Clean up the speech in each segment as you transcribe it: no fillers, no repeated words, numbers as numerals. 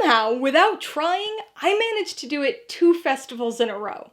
somehow, without trying, I managed to do it 2 festivals in a row.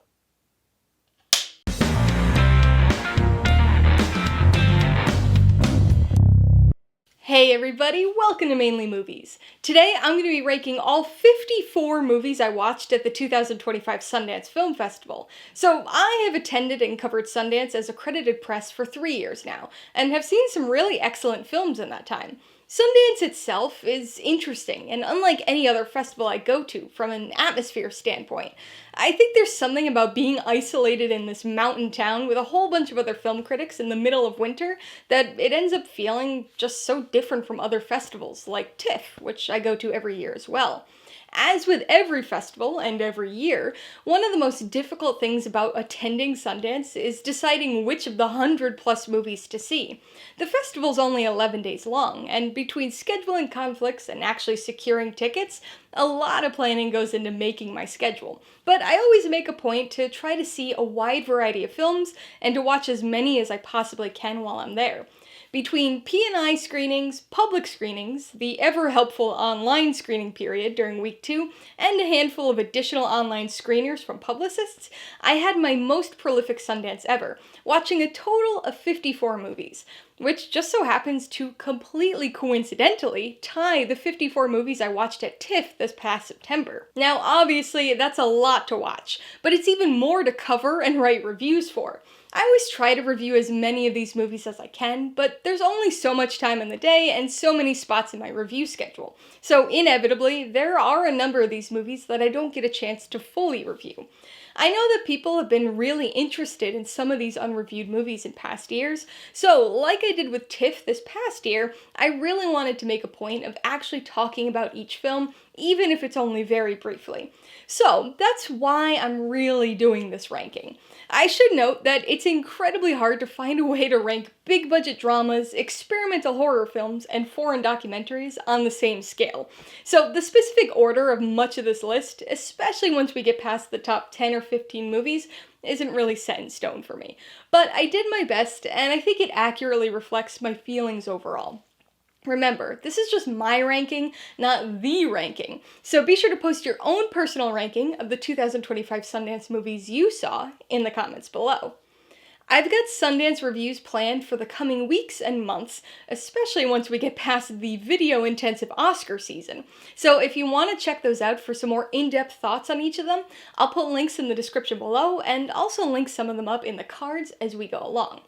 Hey everybody, welcome to Mainly Movies. Today I'm going to be ranking all 54 movies I watched at the 2025 Sundance Film Festival. So I have attended and covered Sundance as accredited press for 3 years now, and have seen some really excellent films in that time. Sundance itself is interesting, and unlike any other festival I go to from an atmosphere standpoint. I think there's something about being isolated in this mountain town with a whole bunch of other film critics in the middle of winter that it ends up feeling just so different from other festivals, like TIFF, which I go to every year as well. As with every festival and every year, one of the most difficult things about attending Sundance is deciding which of the 100+ movies to see. The festival's only 11 days long, and between scheduling conflicts and actually securing tickets, a lot of planning goes into making my schedule. But I always make a point to try to see a wide variety of films and to watch as many as I possibly can while I'm there. Between P&I screenings, public screenings, the ever-helpful online screening period during week 2, and a handful of additional online screeners from publicists, I had my most prolific Sundance ever, watching a total of 54 movies, which just so happens to completely coincidentally tie the 54 movies I watched at TIFF this past September. Now obviously that's a lot to watch, but it's even more to cover and write reviews for. I always try to review as many of these movies as I can, but there's only so much time in the day and so many spots in my review schedule. So inevitably, there are a number of these movies that I don't get a chance to fully review. I know that people have been really interested in some of these unreviewed movies in past years, so like I did with TIFF this past year, I really wanted to make a point of actually talking about each film, even if it's only very briefly. So that's why I'm really doing this ranking. I should note that it's incredibly hard to find a way to rank big budget dramas, experimental horror films, and foreign documentaries on the same scale. So the specific order of much of this list, especially once we get past the top 10 or 15 movies, isn't really set in stone for me. But I did my best, and I think it accurately reflects my feelings overall. Remember, this is just my ranking, not the ranking, so be sure to post your own personal ranking of the 2025 Sundance movies you saw in the comments below. I've got Sundance reviews planned for the coming weeks and months, especially once we get past the video-intensive Oscar season. So if you want to check those out for some more in-depth thoughts on each of them, I'll put links in the description below and also link some of them up in the cards as we go along.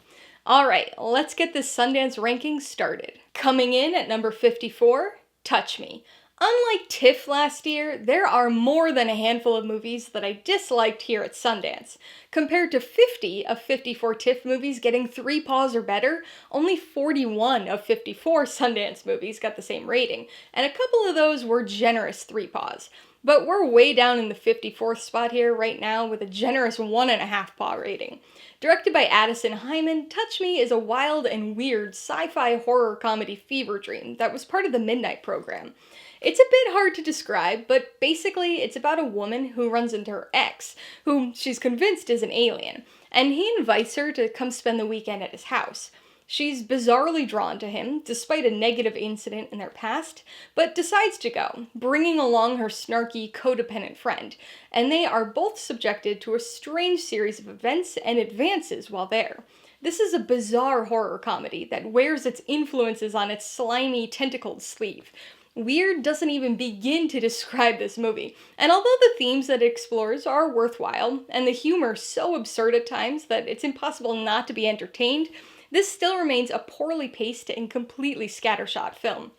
Alright, let's get this Sundance ranking started. Coming in at number 54, Touch Me. Unlike TIFF last year, there are more than a handful of movies that I disliked here at Sundance. Compared to 50 of 54 TIFF movies getting 3 paws or better, only 41 of 54 Sundance movies got the same rating, and a couple of those were generous 3 paws. But we're way down in the 54th spot here right now with a generous 1.5 paw rating. Directed by Addison Hyman, Touch Me is a wild and weird sci-fi horror comedy fever dream that was part of the Midnight program. It's a bit hard to describe, but basically it's about a woman who runs into her ex, whom she's convinced is an alien, and he invites her to come spend the weekend at his house. She's bizarrely drawn to him, despite a negative incident in their past, but decides to go, bringing along her snarky, codependent friend, and they are both subjected to a strange series of events and advances while there. This is a bizarre horror comedy that wears its influences on its slimy, tentacled sleeve. Weird doesn't even begin to describe this movie, and although the themes that it explores are worthwhile, and the humor so absurd at times that it's impossible not to be entertained, this still remains a poorly paced and completely scattershot film.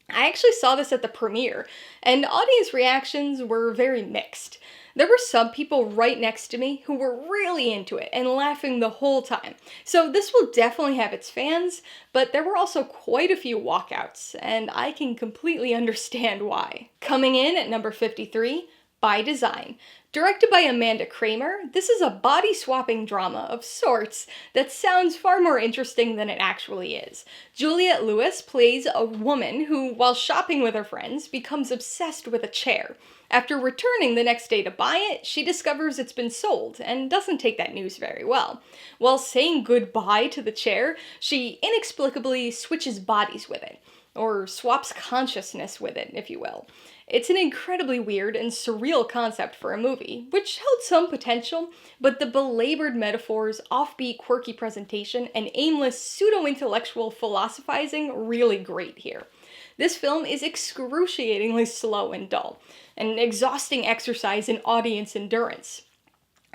I actually saw this at the premiere, and audience reactions were very mixed. There were some people right next to me who were really into it and laughing the whole time, so this will definitely have its fans, but there were also quite a few walkouts, and I can completely understand why. Coming in at number 53, By Design. Directed by Amanda Kramer, this is a body-swapping drama of sorts that sounds far more interesting than it actually is. Juliette Lewis plays a woman who, while shopping with her friends, becomes obsessed with a chair. After returning the next day to buy it, she discovers it's been sold and doesn't take that news very well. While saying goodbye to the chair, she inexplicably switches bodies with it. or swaps consciousness with it, if you will. It's an incredibly weird and surreal concept for a movie, which held some potential, but the belabored metaphors, offbeat, quirky presentation, and aimless, pseudo-intellectual philosophizing really grate here. This film is excruciatingly slow and dull, an exhausting exercise in audience endurance.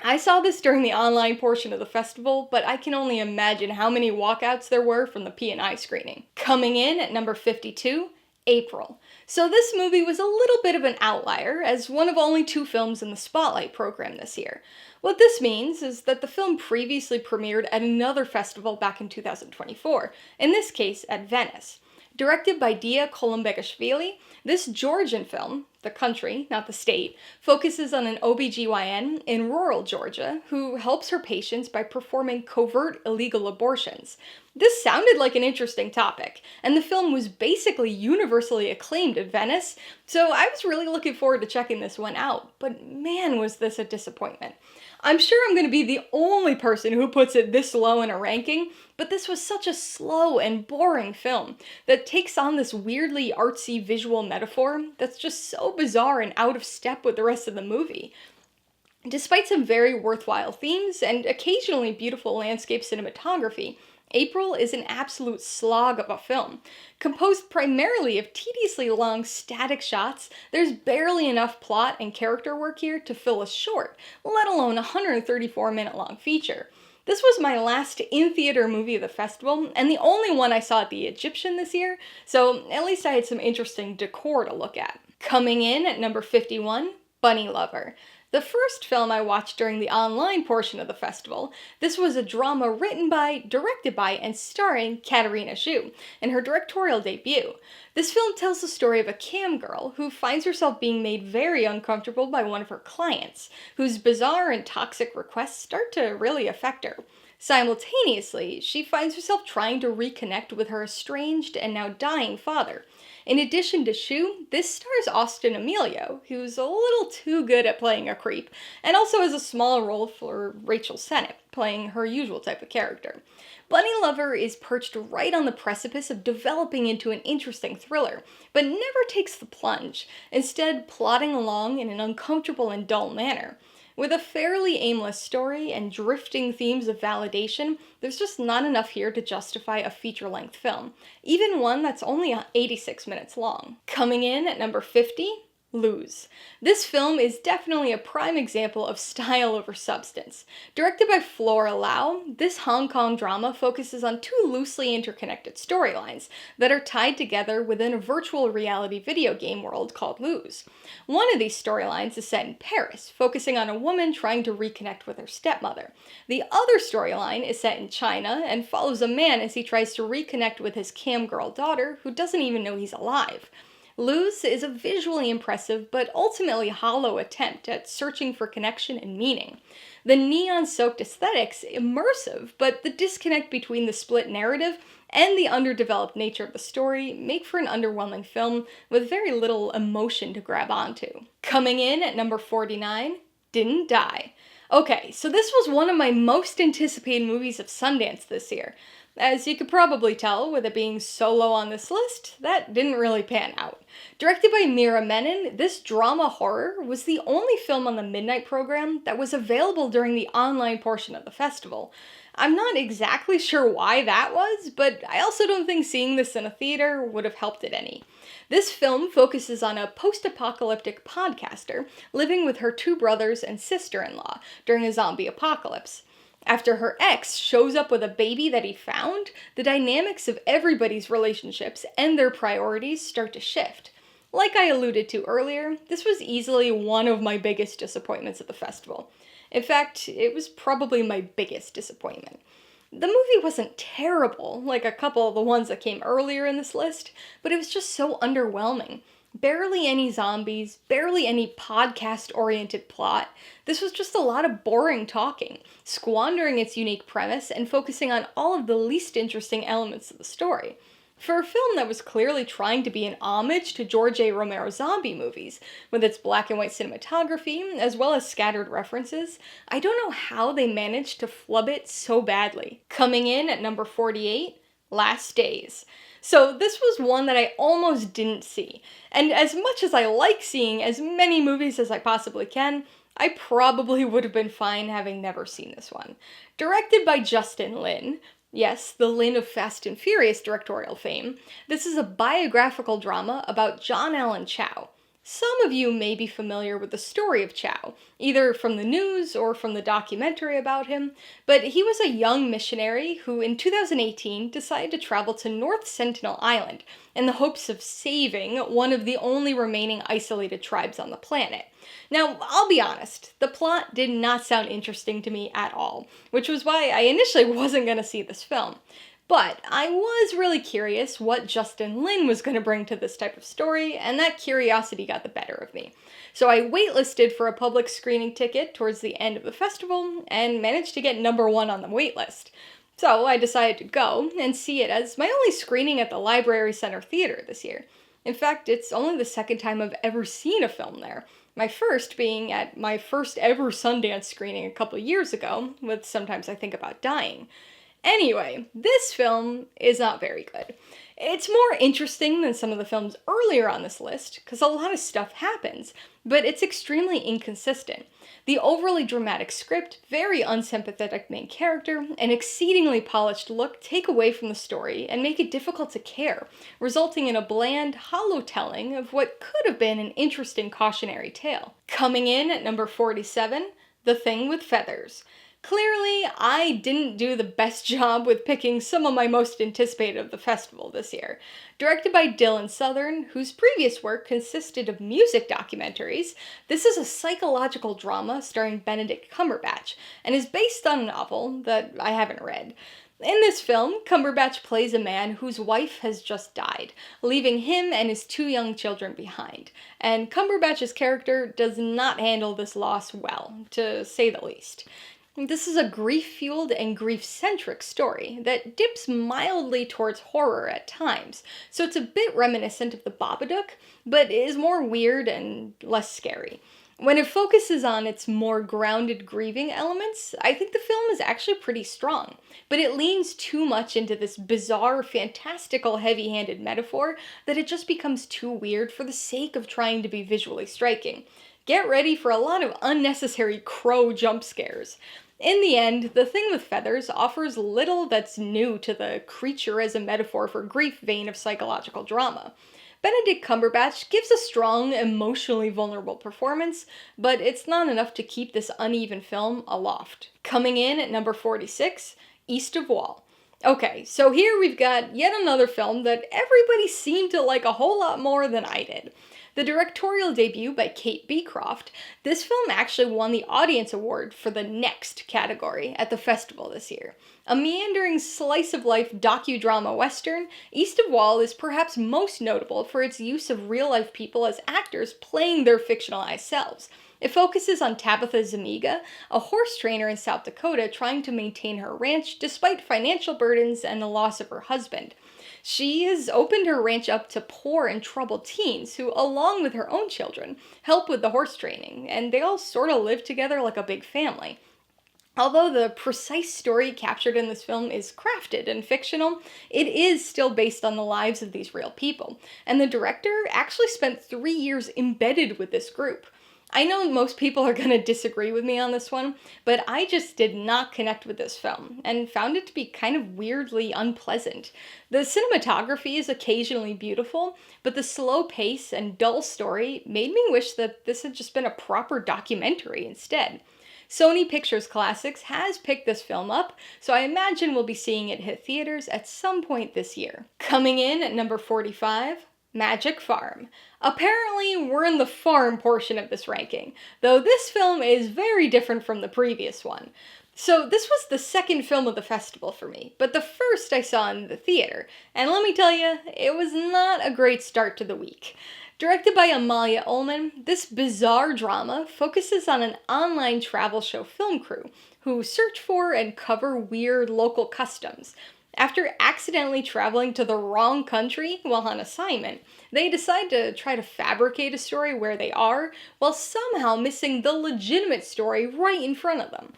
I saw this during the online portion of the festival, but I can only imagine how many walkouts there were from the P&I screening. Coming in at number 52, April. So this movie was a little bit of an outlier, as one of only 2 films in the Spotlight program this year. What this means is that the film previously premiered at another festival back in 2024, in this case at Venice. Directed by Dia Kolombekashvili, this Georgian film, the country, not the state, focuses on an OBGYN in rural Georgia who helps her patients by performing covert illegal abortions. This sounded like an interesting topic, and the film was basically universally acclaimed at Venice, so I was really looking forward to checking this one out, but man was this a disappointment. I'm sure I'm going to be the only person who puts it this low in a ranking, but this was such a slow and boring film that takes on this weirdly artsy visual metaphor that's just so bizarre and out of step with the rest of the movie. Despite some very worthwhile themes and occasionally beautiful landscape cinematography, April is an absolute slog of a film. Composed primarily of tediously long static shots, there's barely enough plot and character work here to fill a short, let alone a 134-minute long feature. This was my last in-theater movie of the festival, and the only one I saw at the Egyptian this year, so at least I had some interesting decor to look at. Coming in at number 51, Bunnylovr. The first film I watched during the online portion of the festival, this was a drama written by, directed by, and starring Katarina Zhu in her directorial debut. This film tells the story of a cam girl who finds herself being made very uncomfortable by one of her clients, whose bizarre and toxic requests start to really affect her. Simultaneously, she finds herself trying to reconnect with her estranged and now dying father. In addition to Shu, this stars Austin Emilio, who's a little too good at playing a creep, and also has a small role for Rachel Sennett, playing her usual type of character. Bunnylovr is perched right on the precipice of developing into an interesting thriller, but never takes the plunge, instead plodding along in an uncomfortable and dull manner. With a fairly aimless story and drifting themes of validation, there's just not enough here to justify a feature-length film, even one that's only 86 minutes long. Coming in at number 50, Lose. This film is definitely a prime example of style over substance. Directed by Flora Lau, this Hong Kong drama focuses on 2 loosely interconnected storylines that are tied together within a virtual reality video game world called Lose. One of these storylines is set in Paris, focusing on a woman trying to reconnect with her stepmother. The other storyline is set in China and follows a man as he tries to reconnect with his cam girl daughter who doesn't even know he's alive. Lose is a visually impressive but ultimately hollow attempt at searching for connection and meaning. The neon-soaked aesthetics immersive, but the disconnect between the split narrative and the underdeveloped nature of the story make for an underwhelming film with very little emotion to grab onto. Coming in at number 49, Didn't Die. Okay, so this was one of my most anticipated movies of Sundance this year. As you could probably tell, with it being so low on this list, that didn't really pan out. Directed by Mira Menon, this drama horror was the only film on the midnight program that was available during the online portion of the festival. I'm not exactly sure why that was, but I also don't think seeing this in a theater would have helped it any. This film focuses on a post-apocalyptic podcaster living with her 2 brothers and sister-in-law during a zombie apocalypse. After her ex shows up with a baby that he found, the dynamics of everybody's relationships and their priorities start to shift. Like I alluded to earlier, this was easily one of my biggest disappointments at the festival. In fact, it was probably my biggest disappointment. The movie wasn't terrible, like a couple of the ones that came earlier in this list, but it was just so underwhelming. Barely any zombies, barely any podcast-oriented plot. This was just a lot of boring talking, squandering its unique premise and focusing on all of the least interesting elements of the story. For a film that was clearly trying to be an homage to George A. Romero zombie movies, with its black and white cinematography, as well as scattered references, I don't know how they managed to flub it so badly. Coming in at number 48, Last Days. So this was one that I almost didn't see. And as much as I like seeing as many movies as I possibly can, I probably would have been fine having never seen this one. Directed by Justin Lin, yes, the Lin of Fast and Furious directorial fame, this is a biographical drama about John Allen Chow. Some of you may be familiar with the story of Chow, either from the news or from the documentary about him, but he was a young missionary who in 2018 decided to travel to North Sentinel Island in the hopes of saving one of the only remaining isolated tribes on the planet. Now, I'll be honest, the plot did not sound interesting to me at all, which was why I initially wasn't going to see this film. But I was really curious what Justin Lin was going to bring to this type of story, and that curiosity got the better of me. So I waitlisted for a public screening ticket towards the end of the festival, and managed to get number 1 on the waitlist. So I decided to go and see it as my only screening at the Library Center Theater this year. In fact, it's only the second time I've ever seen a film there. My first being at my first ever Sundance screening a couple years ago, with Sometimes I Think About Dying. Anyway, this film is not very good. It's more interesting than some of the films earlier on this list, because a lot of stuff happens, but it's extremely inconsistent. The overly dramatic script, very unsympathetic main character, and exceedingly polished look take away from the story and make it difficult to care, resulting in a bland, hollow telling of what could have been an interesting cautionary tale. Coming in at number 47, The Thing with Feathers. Clearly, I didn't do the best job with picking some of my most anticipated of the festival this year. Directed by Dylan Southern, whose previous work consisted of music documentaries, this is a psychological drama starring Benedict Cumberbatch, and is based on a novel that I haven't read. In this film, Cumberbatch plays a man whose wife has just died, leaving him and his 2 young children behind. And Cumberbatch's character does not handle this loss well, to say the least. This is a grief-fueled and grief-centric story that dips mildly towards horror at times, so it's a bit reminiscent of The Babadook, but is more weird and less scary. When it focuses on its more grounded grieving elements, I think the film is actually pretty strong, but it leans too much into this bizarre, fantastical, heavy-handed metaphor that it just becomes too weird for the sake of trying to be visually striking. Get ready for a lot of unnecessary crow jump scares. In the end, The Thing with Feathers offers little that's new to the creature as a metaphor for grief vein of psychological drama. Benedict Cumberbatch gives a strong, emotionally vulnerable performance, but it's not enough to keep this uneven film aloft. Coming in at number 46, East of Wall. Okay, so here we've got yet another film that everybody seemed to like a whole lot more than I did. The directorial debut by Kate Beecroft, this film actually won the Audience Award for the Next category at the festival this year. A meandering slice-of-life docudrama western, East of Wall is perhaps most notable for its use of real-life people as actors playing their fictionalized selves. It focuses on Tabitha Zuniga, a horse trainer in South Dakota trying to maintain her ranch despite financial burdens and the loss of her husband. She has opened her ranch up to poor and troubled teens who, along with her own children, help with the horse training, and they all sort of live together like a big family. Although the precise story captured in this film is crafted and fictional, it is still based on the lives of these real people, and the director actually spent 3 years embedded with this group. I know most people are going to disagree with me on this one, but I just did not connect with this film, and found it to be kind of weirdly unpleasant. The cinematography is occasionally beautiful, but the slow pace and dull story made me wish that this had just been a proper documentary instead. Sony Pictures Classics has picked this film up, so I imagine we'll be seeing it hit theaters at some point this year. Coming in at number 45, Magic Farm. Apparently, we're in the farm portion of this ranking, though this film is very different from the previous one. So this was the second film of the festival for me, but the first I saw in the theater, and let me tell you, it was not a great start to the week. Directed by Amalia Ullman, this bizarre drama focuses on an online travel show film crew who search for and cover weird local customs. After accidentally traveling to the wrong country while on assignment, they decide to try to fabricate a story where they are, while somehow missing the legitimate story right in front of them.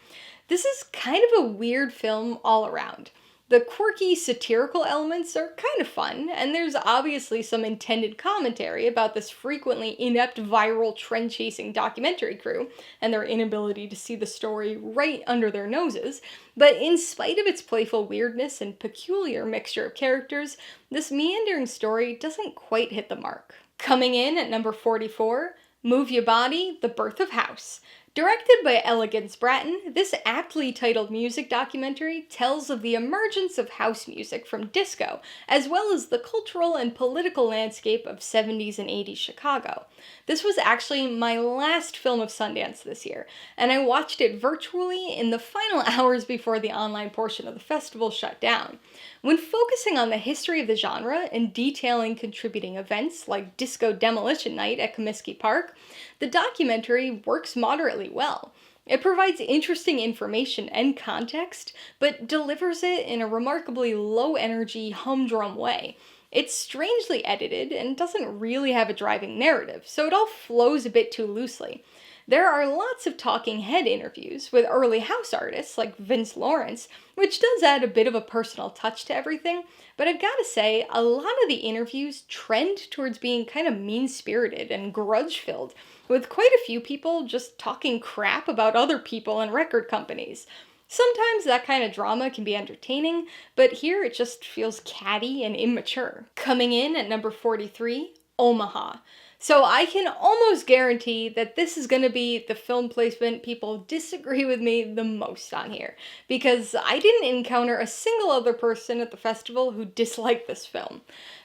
This is kind of a weird film all around. The quirky, satirical elements are kind of fun, and there's obviously some intended commentary about this frequently inept viral trend-chasing documentary crew and their inability to see the story right under their noses. But in spite of its playful weirdness and peculiar mixture of characters, this meandering story doesn't quite hit the mark. Coming in at number 44, Move Your Body, The Birth of House. Directed by Elegance Bratton, this aptly titled music documentary tells of the emergence of house music from disco, as well as the cultural and political landscape of 70s and 80s Chicago. This was actually my last film of Sundance this year, and I watched it virtually in the final hours before the online portion of the festival shut down. When focusing on the history of the genre and detailing contributing events like Disco Demolition Night at Comiskey Park, the documentary works moderately well. It provides interesting information and context, but delivers it in a remarkably low-energy, humdrum way. It's strangely edited and doesn't really have a driving narrative, so it all flows a bit too loosely. There are lots of talking head interviews with early house artists like Vince Lawrence, which does add a bit of a personal touch to everything, but I've gotta say, a lot of the interviews trend towards being kind of mean-spirited and grudge-filled, with quite a few people just talking crap about other people and record companies. Sometimes that kind of drama can be entertaining, but here it just feels catty and immature. Coming in at number 43, Omaha. So I can almost guarantee that this is going to be the film placement people disagree with me the most on here, because I didn't encounter a single other person at the festival who disliked this film.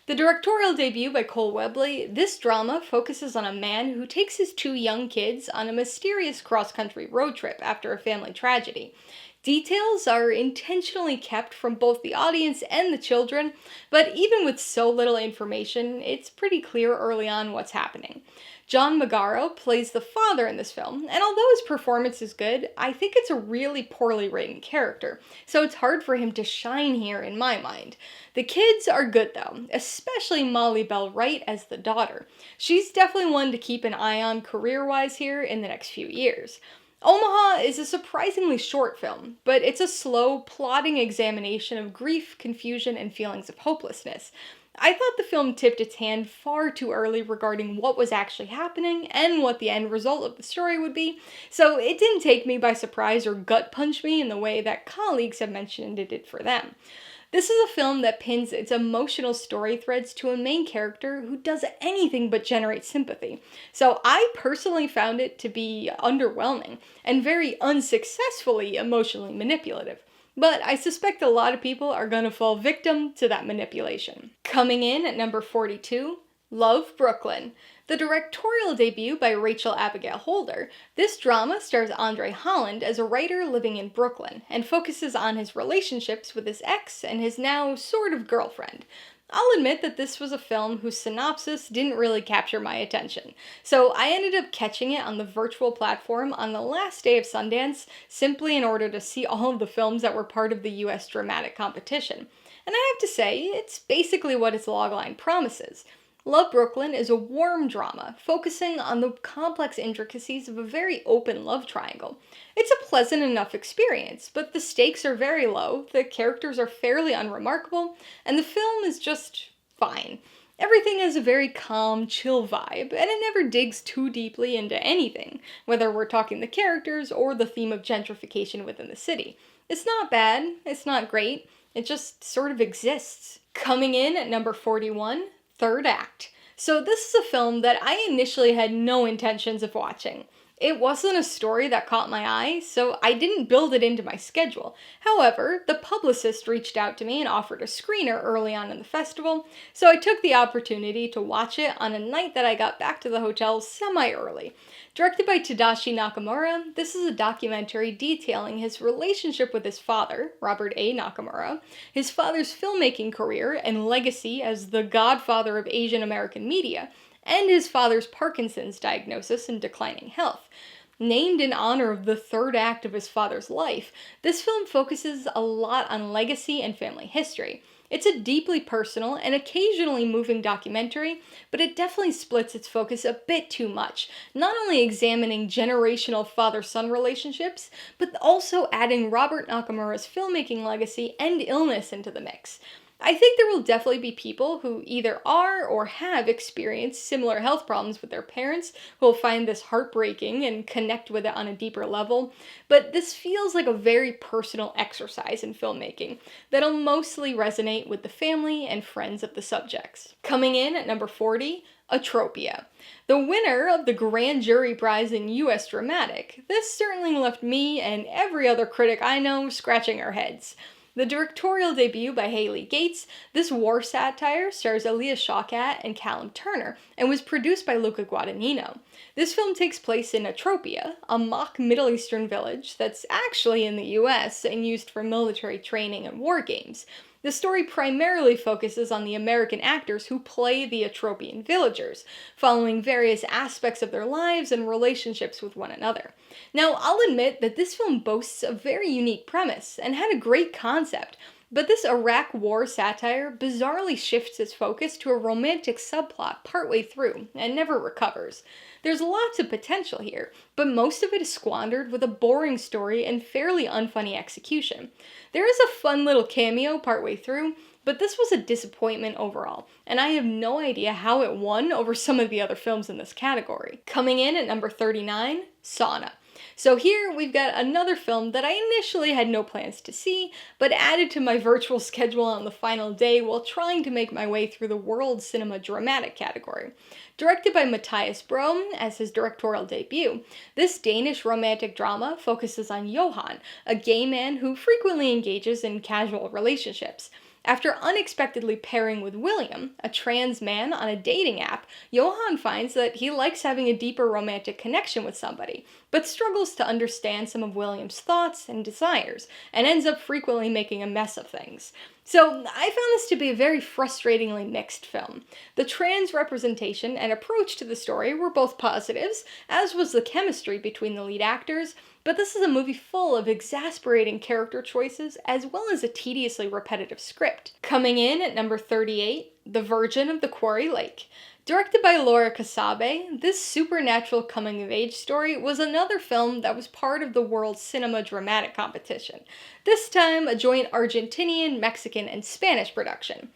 The directorial debut by Cole Webley, this drama focuses on a man who takes his two young kids on a mysterious cross-country road trip after a family tragedy. Details are intentionally kept from both the audience and the children, but even with so little information, it's pretty clear early on what's happening. John Magaro plays the father in this film, and although his performance is good, I think it's a really poorly written character, so it's hard for him to shine here in my mind. The kids are good though, especially Molly Bell Wright as the daughter. She's definitely one to keep an eye on career-wise here in the next few years. Omaha is a surprisingly short film, but it's a slow, plodding examination of grief, confusion, and feelings of hopelessness. I thought the film tipped its hand far too early regarding what was actually happening and what the end result of the story would be, so it didn't take me by surprise or gut punch me in the way that colleagues have mentioned it did for them. This is a film that pins its emotional story threads to a main character who does anything but generate sympathy. So I personally found it to be underwhelming and very unsuccessfully emotionally manipulative. But I suspect a lot of people are going to fall victim to that manipulation. Coming in at number 42, Love, Brooklyn. The directorial debut by Rachel Abigail Holder, this drama stars Andre Holland as a writer living in Brooklyn and focuses on his relationships with his ex and his now sort of girlfriend. I'll admit that this was a film whose synopsis didn't really capture my attention, so I ended up catching it on the virtual platform on the last day of Sundance simply in order to see all of the films that were part of the US dramatic competition. And I have to say, it's basically what its logline promises. Love, Brooklyn is a warm drama, focusing on the complex intricacies of a very open love triangle. It's a pleasant enough experience, but the stakes are very low, the characters are fairly unremarkable, and the film is just fine. Everything has a very calm, chill vibe, and it never digs too deeply into anything, whether we're talking the characters or the theme of gentrification within the city. It's not bad, it's not great, it just sort of exists. Coming in at number 41, Third Act. So this is a film that I initially had no intentions of watching. It wasn't a story that caught my eye, so I didn't build it into my schedule. However, the publicist reached out to me and offered a screener early on in the festival, so I took the opportunity to watch it on a night that I got back to the hotel semi-early. Directed by Tadashi Nakamura, this is a documentary detailing his relationship with his father, Robert A. Nakamura, his father's filmmaking career and legacy as the godfather of Asian American media, and his father's Parkinson's diagnosis and declining health. Named in honor of the third act of his father's life, this film focuses a lot on legacy and family history. It's a deeply personal and occasionally moving documentary, but it definitely splits its focus a bit too much, not only examining generational father-son relationships, but also adding Robert Nakamura's filmmaking legacy and illness into the mix. I think there will definitely be people who either are or have experienced similar health problems with their parents who will find this heartbreaking and connect with it on a deeper level, but this feels like a very personal exercise in filmmaking that'll mostly resonate with the family and friends of the subjects. Coming in at number 40, Atropia. The winner of the Grand Jury Prize in U.S. Dramatic, this certainly left me and every other critic I know scratching our heads. The directorial debut by Haley Gates, this war satire stars Aaliyah Shawkat and Callum Turner, and was produced by Luca Guadagnino. This film takes place in Atropia, a mock Middle Eastern village that's actually in the US and used for military training and war games. The story primarily focuses on the American actors who play the Atropian villagers, following various aspects of their lives and relationships with one another. Now, I'll admit that this film boasts a very unique premise and had a great concept, but this Iraq war satire bizarrely shifts its focus to a romantic subplot partway through and never recovers. There's lots of potential here, but most of it is squandered with a boring story and fairly unfunny execution. There is a fun little cameo partway through, but this was a disappointment overall, and I have no idea how it won over some of the other films in this category. Coming in at number 39, Sauna. So here we've got another film that I initially had no plans to see, but added to my virtual schedule on the final day while trying to make my way through the World Cinema Dramatic category. Directed by Matthias Brøm as his directorial debut, this Danish romantic drama focuses on Johan, a gay man who frequently engages in casual relationships. After unexpectedly pairing with William, a trans man on a dating app, Johan finds that he likes having a deeper romantic connection with somebody, but struggles to understand some of William's thoughts and desires, and ends up frequently making a mess of things. So I found this to be a very frustratingly mixed film. The trans representation and approach to the story were both positives, as was the chemistry between the lead actors, but this is a movie full of exasperating character choices as well as a tediously repetitive script. Coming in at number 38, The Virgin of the Quarry Lake. Directed by Laura Casabe, this supernatural coming-of-age story was another film that was part of the World Cinema Dramatic competition, this time a joint Argentinian, Mexican, and Spanish production.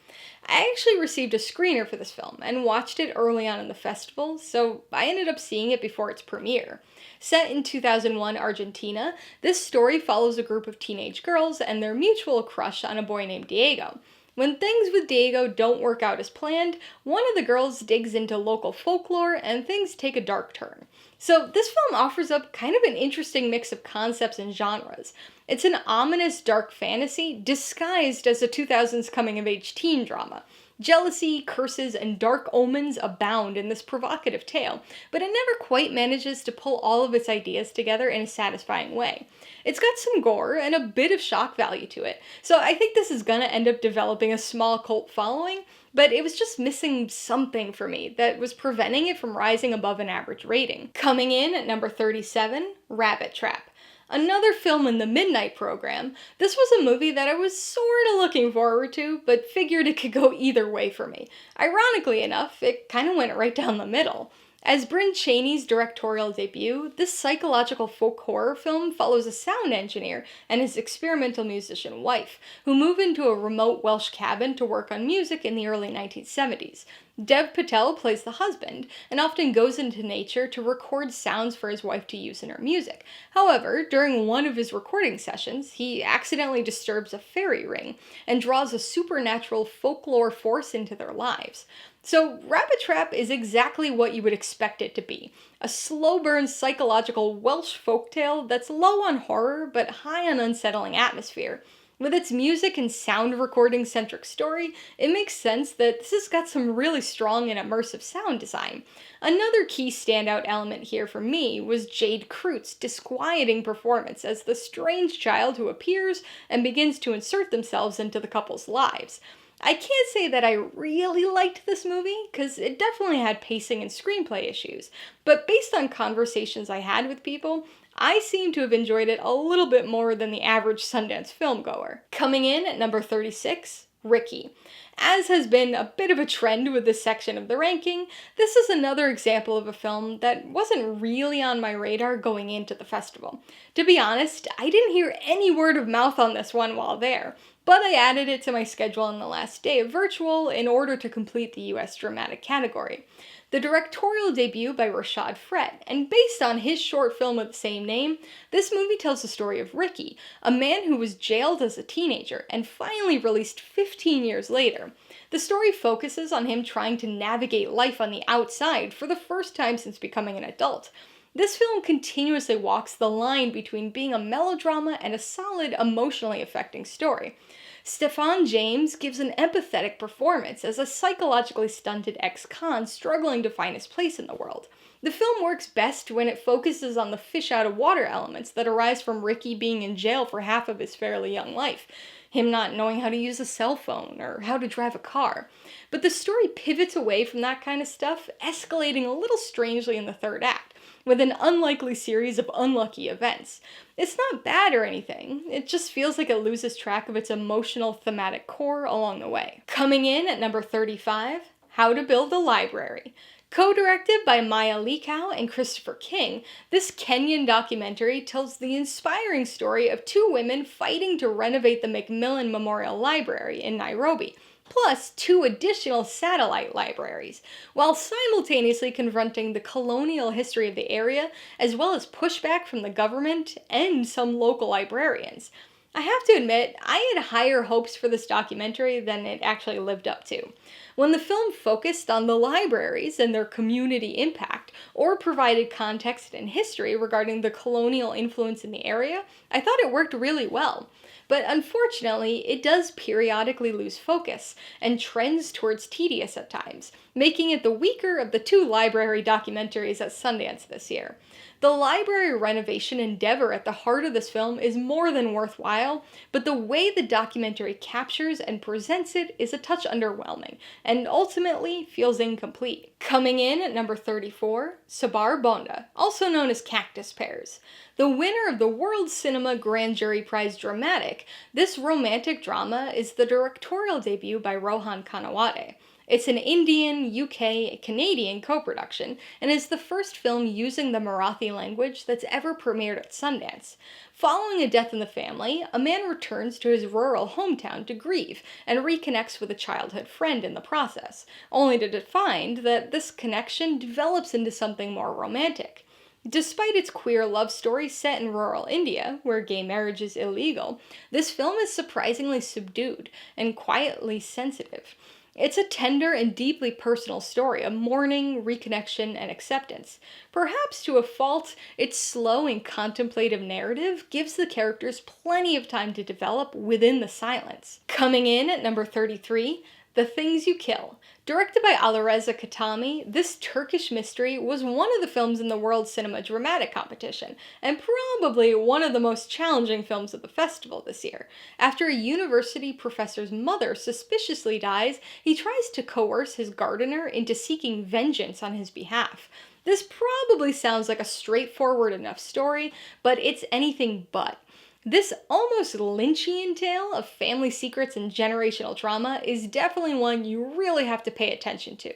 I actually received a screener for this film and watched it early on in the festival, so I ended up seeing it before its premiere. Set in 2001 Argentina, this story follows a group of teenage girls and their mutual crush on a boy named Diego. When things with Diego don't work out as planned, one of the girls digs into local folklore and things take a dark turn. So this film offers up kind of an interesting mix of concepts and genres. It's an ominous dark fantasy disguised as a 2000s coming-of-age teen drama. Jealousy, curses, and dark omens abound in this provocative tale, but it never quite manages to pull all of its ideas together in a satisfying way. It's got some gore and a bit of shock value to it, so I think this is gonna end up developing a small cult following, but it was just missing something for me that was preventing it from rising above an average rating. Coming in at number 37, Rabbit Trap. Another film in the Midnight program, this was a movie that I was sorta looking forward to, but figured it could go either way for me. Ironically enough, it kinda went right down the middle. As Bryn Cheney's directorial debut, this psychological folk horror film follows a sound engineer and his experimental musician wife, who move into a remote Welsh cabin to work on music in the early 1970s. Dev Patel plays the husband, and often goes into nature to record sounds for his wife to use in her music. However, during one of his recording sessions, he accidentally disturbs a fairy ring, and draws a supernatural folklore force into their lives. So, Rabbit Trap is exactly what you would expect it to be. A slow-burn psychological Welsh folktale that's low on horror, but high on unsettling atmosphere. With its music and sound recording-centric story, it makes sense that this has got some really strong and immersive sound design. Another key standout element here for me was Jade Krutz's disquieting performance as the strange child who appears and begins to insert themselves into the couple's lives. I can't say that I really liked this movie, because it definitely had pacing and screenplay issues, but based on conversations I had with people, I seem to have enjoyed it a little bit more than the average Sundance film goer. Coming in at number 36, Ricky. As has been a bit of a trend with this section of the ranking, this is another example of a film that wasn't really on my radar going into the festival. To be honest, I didn't hear any word of mouth on this one while there, but I added it to my schedule on the last day of virtual in order to complete the US dramatic category. The directorial debut by Rashad Fred, and based on his short film of the same name, this movie tells the story of Ricky, a man who was jailed as a teenager and finally released 15 years later. The story focuses on him trying to navigate life on the outside for the first time since becoming an adult. This film continuously walks the line between being a melodrama and a solid, emotionally affecting story. Stephan James gives an empathetic performance as a psychologically stunted ex-con struggling to find his place in the world. The film works best when it focuses on the fish-out-of-water elements that arise from Ricky being in jail for half of his fairly young life. Him not knowing how to use a cell phone or how to drive a car. But the story pivots away from that kind of stuff, escalating a little strangely in the third act, with an unlikely series of unlucky events. It's not bad or anything, it just feels like it loses track of its emotional thematic core along the way. Coming in at number 35, How to Build a Library. Co-directed by Maya Likau and Christopher King, this Kenyan documentary tells the inspiring story of two women fighting to renovate the Macmillan Memorial Library in Nairobi, plus 2 additional satellite libraries, while simultaneously confronting the colonial history of the area, as well as pushback from the government and some local librarians. I have to admit, I had higher hopes for this documentary than it actually lived up to. When the film focused on the libraries and their community impact, or provided context and history regarding the colonial influence in the area, I thought it worked really well. But unfortunately, it does periodically lose focus, and trends towards tedious at times, making it the weaker of the 2 library documentaries at Sundance this year. The library renovation endeavor at the heart of this film is more than worthwhile, but the way the documentary captures and presents it is a touch underwhelming, and ultimately feels incomplete. Coming in at number 34, Sabar Bonda, also known as Cactus Pears. The winner of the World Cinema Grand Jury Prize Dramatic, this romantic drama is the directorial debut by Rohan Kanawade. It's an Indian, UK, Canadian co-production, and is the first film using the Marathi language that's ever premiered at Sundance. Following a death in the family, a man returns to his rural hometown to grieve and reconnects with a childhood friend in the process, only to find that this connection develops into something more romantic. Despite its queer love story set in rural India, where gay marriage is illegal, this film is surprisingly subdued and quietly sensitive. It's a tender and deeply personal story of mourning, reconnection, and acceptance. Perhaps to a fault, its slow and contemplative narrative gives the characters plenty of time to develop within the silence. Coming in at number 33, The Things You Kill. Directed by Alireza Katami, this Turkish mystery was one of the films in the World Cinema Dramatic Competition, and probably one of the most challenging films of the festival this year. After a university professor's mother suspiciously dies, he tries to coerce his gardener into seeking vengeance on his behalf. This probably sounds like a straightforward enough story, but it's anything but. This almost Lynchian tale of family secrets and generational trauma is definitely one you really have to pay attention to.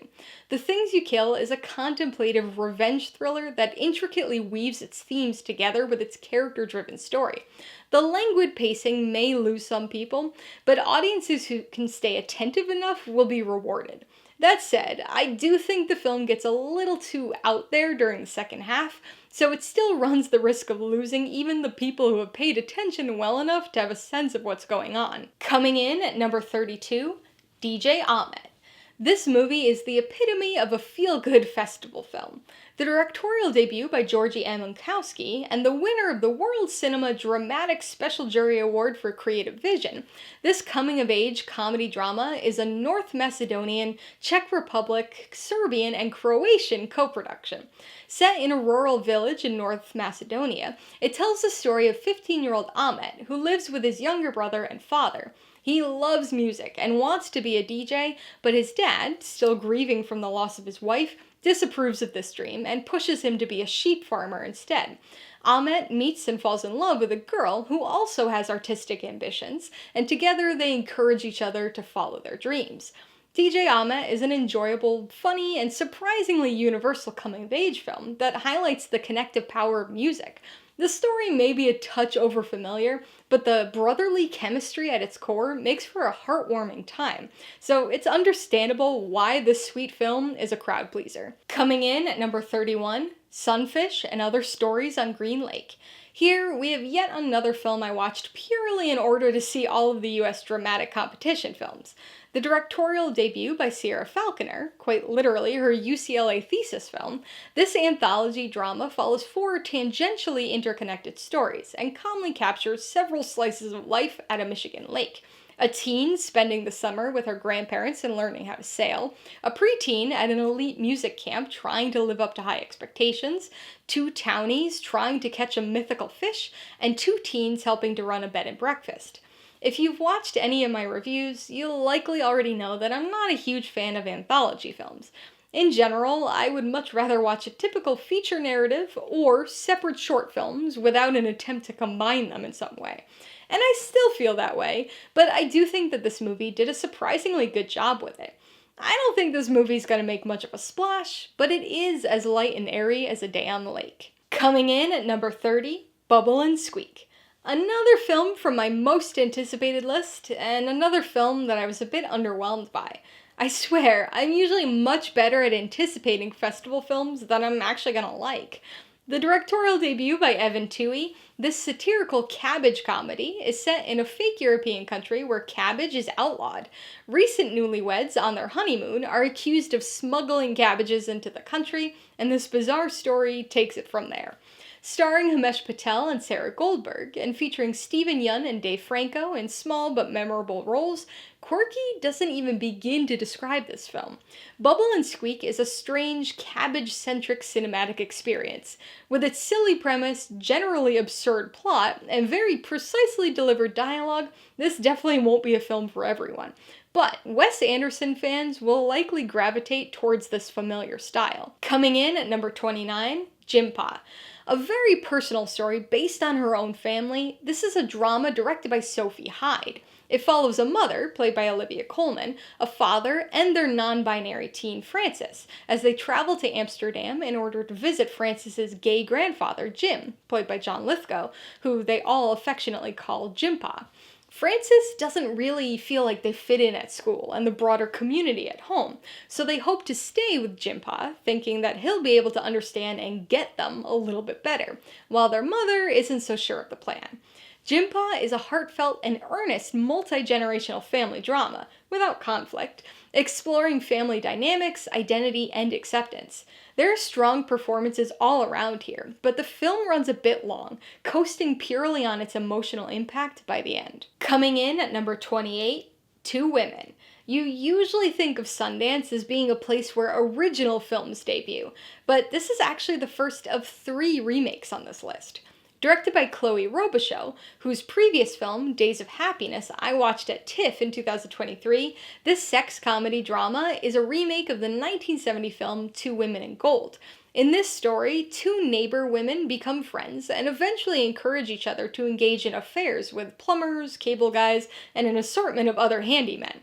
The Things You Kill is a contemplative revenge thriller that intricately weaves its themes together with its character-driven story. The languid pacing may lose some people, but audiences who can stay attentive enough will be rewarded. That said, I do think the film gets a little too out there during the second half, so it still runs the risk of losing even the people who have paid attention well enough to have a sense of what's going on. Coming in at number 32, DJ Ahmet. This movie is the epitome of a feel-good festival film. The directorial debut by Georgi M. Unkowski, and the winner of the World Cinema Dramatic Special Jury Award for Creative Vision, this coming-of-age comedy drama is a North Macedonian, Czech Republic, Serbian, and Croatian co-production. Set in a rural village in North Macedonia, it tells the story of 15-year-old Ahmet, who lives with his younger brother and father. He loves music and wants to be a DJ, but his dad, still grieving from the loss of his wife, disapproves of this dream and pushes him to be a sheep farmer instead. Ahmet meets and falls in love with a girl who also has artistic ambitions, and together they encourage each other to follow their dreams. DJ Ahmet is an enjoyable, funny, and surprisingly universal coming-of-age film that highlights the connective power of music. The story may be a touch overfamiliar, but the brotherly chemistry at its core makes for a heartwarming time, so it's understandable why this sweet film is a crowd pleaser. Coming in at number 31, Sunfish and Other Stories on Green Lake. Here, we have yet another film I watched purely in order to see all of the US dramatic competition films. The directorial debut by Sierra Falconer, quite literally her UCLA thesis film, this anthology drama follows four tangentially interconnected stories and calmly captures several slices of life at a Michigan lake. A teen spending the summer with her grandparents and learning how to sail, a preteen at an elite music camp trying to live up to high expectations, two townies trying to catch a mythical fish, and two teens helping to run a bed and breakfast. If you've watched any of my reviews, you'll likely already know that I'm not a huge fan of anthology films. In general, I would much rather watch a typical feature narrative or separate short films without an attempt to combine them in some way. And I still feel that way, but I do think that this movie did a surprisingly good job with it. I don't think this movie's gonna make much of a splash, but it is as light and airy as a day on the lake. Coming in at number 30, Bubble and Squeak. Another film from my most anticipated list, and another film that I was a bit underwhelmed by. I swear, I'm usually much better at anticipating festival films than I'm actually gonna like. The directorial debut by Evan Toohey, this satirical cabbage comedy is set in a fake European country where cabbage is outlawed. Recent newlyweds on their honeymoon are accused of smuggling cabbages into the country, and this bizarre story takes it from there. Starring Himesh Patel and Sarah Goldberg, and featuring Stephen Yeun and Dave Franco in small but memorable roles, quirky doesn't even begin to describe this film. Bubble and Squeak is a strange, cabbage-centric cinematic experience. With its silly premise, generally absurd plot, and very precisely delivered dialogue, this definitely won't be a film for everyone. But Wes Anderson fans will likely gravitate towards this familiar style. Coming in at number 29, Jimpa. A very personal story based on her own family, this is a drama directed by Sophie Hyde. It follows a mother, played by Olivia Colman, a father, and their non-binary teen Francis, as they travel to Amsterdam in order to visit Francis's gay grandfather, Jim, played by John Lithgow, who they all affectionately call Jimpa. Francis doesn't really feel like they fit in at school and the broader community at home, so they hope to stay with Jimpa, thinking that he'll be able to understand and get them a little bit better, while their mother isn't so sure of the plan. Jimpa is a heartfelt and earnest multi-generational family drama, without conflict, exploring family dynamics, identity, and acceptance. There are strong performances all around here, but the film runs a bit long, coasting purely on its emotional impact by the end. Coming in at number 28, Two Women. You usually think of Sundance as being a place where original films debut, but this is actually the first of 3 remakes on this list. Directed by Chloe Robichaux, whose previous film, Days of Happiness, I watched at TIFF in 2023, this sex comedy drama is a remake of the 1970 film Two Women in Gold. In this story, 2 neighbor women become friends and eventually encourage each other to engage in affairs with plumbers, cable guys, and an assortment of other handymen.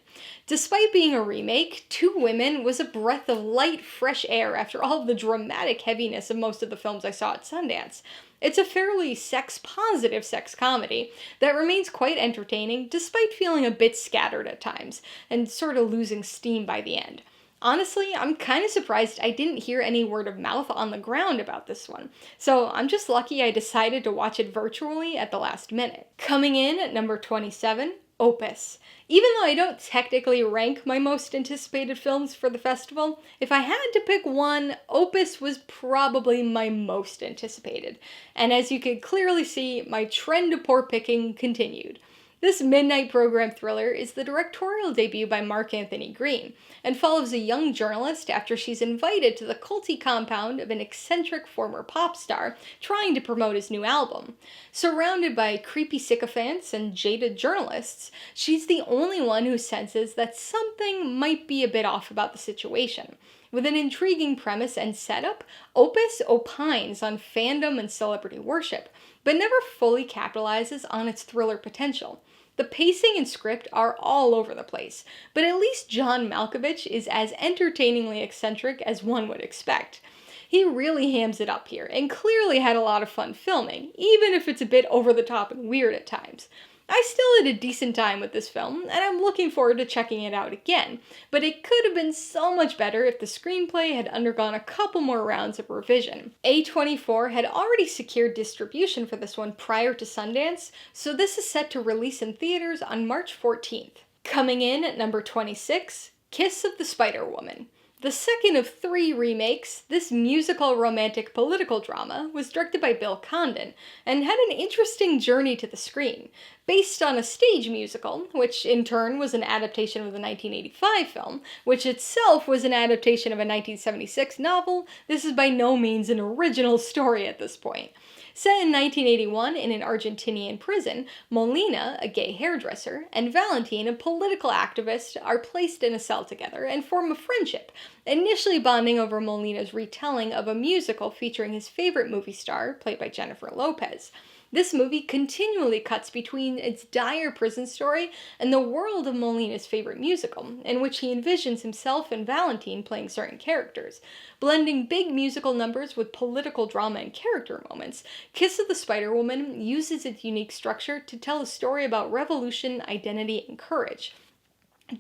Despite being a remake, Two Women was a breath of light, fresh air after all of the dramatic heaviness of most of the films I saw at Sundance. It's a fairly sex-positive sex comedy that remains quite entertaining despite feeling a bit scattered at times, and sort of losing steam by the end. Honestly, I'm kind of surprised I didn't hear any word of mouth on the ground about this one, so I'm just lucky I decided to watch it virtually at the last minute. Coming in at number 27, Opus. Even though I don't technically rank my most anticipated films for the festival, if I had to pick one, Opus was probably my most anticipated. And as you can clearly see, my trend of poor picking continued. This midnight program thriller is the directorial debut by Mark Anthony Green, and follows a young journalist after she's invited to the culty compound of an eccentric former pop star trying to promote his new album. Surrounded by creepy sycophants and jaded journalists, she's the only one who senses that something might be a bit off about the situation. With an intriguing premise and setup, Opus opines on fandom and celebrity worship, but never fully capitalizes on its thriller potential. The pacing and script are all over the place, but at least John Malkovich is as entertainingly eccentric as one would expect. He really hams it up here, and clearly had a lot of fun filming, even if it's a bit over the top and weird at times. I still had a decent time with this film, and I'm looking forward to checking it out again, but it could have been so much better if the screenplay had undergone a couple more rounds of revision. A24 had already secured distribution for this one prior to Sundance, so this is set to release in theaters on March 14th. Coming in at number 26, Kiss of the Spider-Woman. The second of 3 remakes, this musical romantic political drama was directed by Bill Condon and had an interesting journey to the screen. Based on a stage musical, which in turn was an adaptation of the 1985 film, which itself was an adaptation of a 1976 novel, this is by no means an original story at this point. Set in 1981 in an Argentinian prison, Molina, a gay hairdresser, and Valentine, a political activist, are placed in a cell together and form a friendship, initially bonding over Molina's retelling of a musical featuring his favorite movie star, played by Jennifer Lopez. This movie continually cuts between its dire prison story and the world of Molina's favorite musical, in which he envisions himself and Valentine playing certain characters. Blending big musical numbers with political drama and character moments, Kiss of the Spider-Woman uses its unique structure to tell a story about revolution, identity, and courage.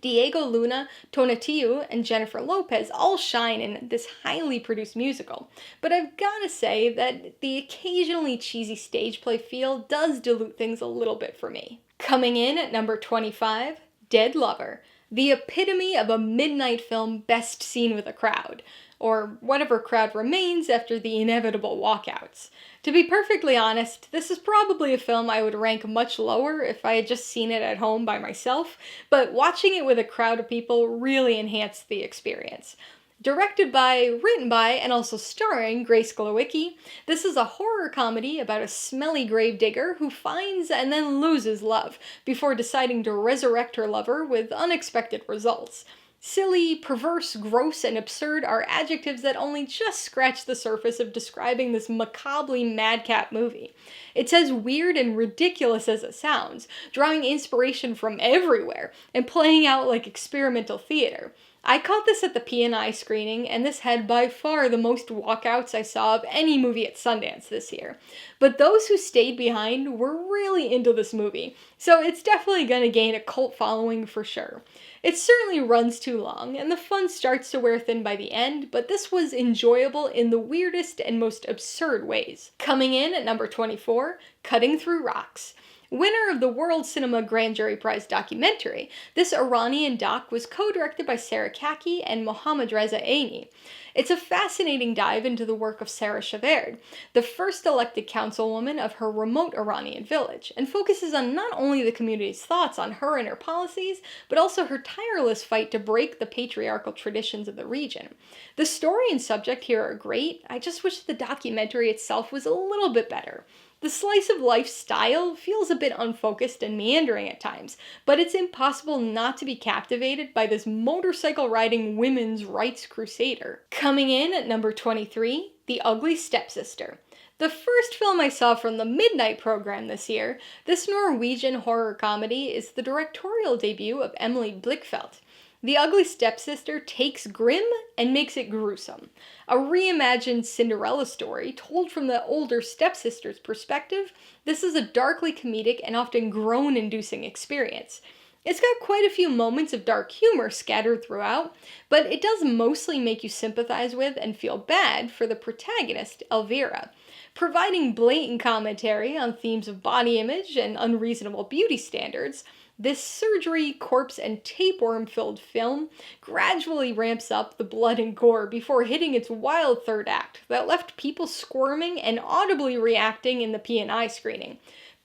Diego Luna, Tonatiuh, and Jennifer Lopez all shine in this highly produced musical, but I've gotta say that the occasionally cheesy stage play feel does dilute things a little bit for me. Coming in at number 25, Dead Lover, the epitome of a midnight film best seen with a crowd, or whatever crowd remains after the inevitable walkouts. To be perfectly honest, this is probably a film I would rank much lower if I had just seen it at home by myself, but watching it with a crowd of people really enhanced the experience. Directed by, written by, and also starring Grace Glowicki, this is a horror comedy about a smelly gravedigger who finds and then loses love before deciding to resurrect her lover with unexpected results. Silly, perverse, gross, and absurd are adjectives that only just scratch the surface of describing this macabrely madcap movie. It's as weird and ridiculous as it sounds, drawing inspiration from everywhere, and playing out like experimental theater. I caught this at the P&I screening, and this had by far the most walkouts I saw of any movie at Sundance this year. But those who stayed behind were really into this movie, so it's definitely gonna gain a cult following for sure. It certainly runs too long, and the fun starts to wear thin by the end, but this was enjoyable in the weirdest and most absurd ways. Coming in at number 24, Cutting Through Rocks. Winner of the World Cinema Grand Jury Prize documentary, this Iranian doc was co-directed by Sarah Kaki and Mohammad Reza Aini. It's a fascinating dive into the work of Sarah Shaverd, the first elected councilwoman of her remote Iranian village, and focuses on not only the community's thoughts on her and her policies, but also her tireless fight to break the patriarchal traditions of the region. The story and subject here are great, I just wish the documentary itself was a little bit better. The slice of life style feels a bit unfocused and meandering at times, but it's impossible not to be captivated by this motorcycle-riding women's rights crusader. Coming in at number 23, The Ugly Stepsister. The first film I saw from the Midnight program this year, this Norwegian horror comedy is the directorial debut of Emily Blichfeldt. The Ugly Stepsister takes grim and makes it gruesome. A reimagined Cinderella story told from the older stepsister's perspective, this is a darkly comedic and often groan-inducing experience. It's got quite a few moments of dark humor scattered throughout, but it does mostly make you sympathize with and feel bad for the protagonist, Elvira. Providing blatant commentary on themes of body image and unreasonable beauty standards, this surgery, corpse, and tapeworm-filled film gradually ramps up the blood and gore before hitting its wild third act that left people squirming and audibly reacting in the P&I screening.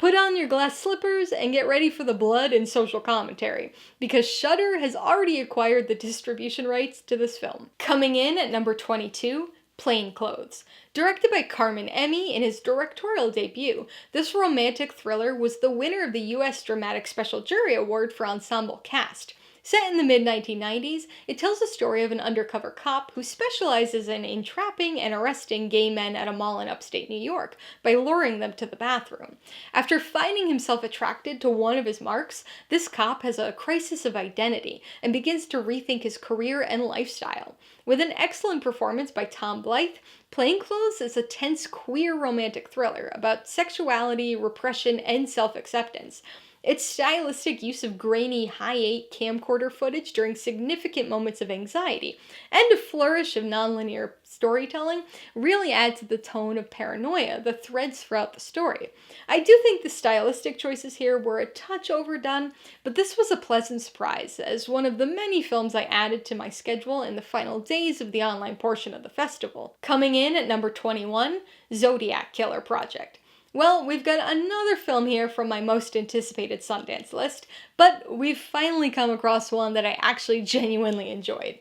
Put on your glass slippers and get ready for the blood and social commentary, because Shudder has already acquired the distribution rights to this film. Coming in at number 22, Plainclothes. Directed by Carmen Emmy in his directorial debut, this romantic thriller was the winner of the U.S. Dramatic Special Jury Award for Ensemble Cast. Set in the mid-1990s, it tells the story of an undercover cop who specializes in entrapping and arresting gay men at a mall in upstate New York by luring them to the bathroom. After finding himself attracted to one of his marks, this cop has a crisis of identity and begins to rethink his career and lifestyle. With an excellent performance by Tom Blythe, Plainclothes is a tense queer romantic thriller about sexuality, repression, and self-acceptance. Its stylistic use of grainy, high-8 camcorder footage during significant moments of anxiety, and a flourish of nonlinear storytelling, really adds to the tone of paranoia that threads throughout the story. I do think the stylistic choices here were a touch overdone, but this was a pleasant surprise, as one of the many films I added to my schedule in the final days of the online portion of the festival. Coming in at number 21, Zodiac Killer Project. Well, we've got another film here from my most anticipated Sundance list, but we've finally come across one that I actually genuinely enjoyed.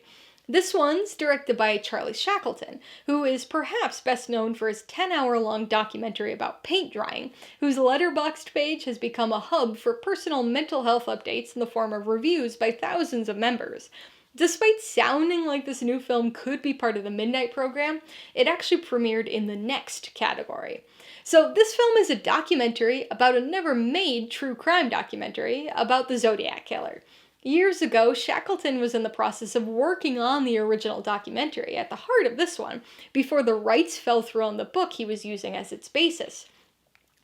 This one's directed by Charlie Shackleton, who is perhaps best known for his 10-hour-long documentary about paint drying, whose Letterboxd page has become a hub for personal mental health updates in the form of reviews by thousands of members. Despite sounding like this new film could be part of the Midnight program, it actually premiered in the Next category. So this film is a documentary about a never-made true crime documentary about the Zodiac Killer. Years ago, Shackleton was in the process of working on the original documentary at the heart of this one, before the rights fell through on the book he was using as its basis.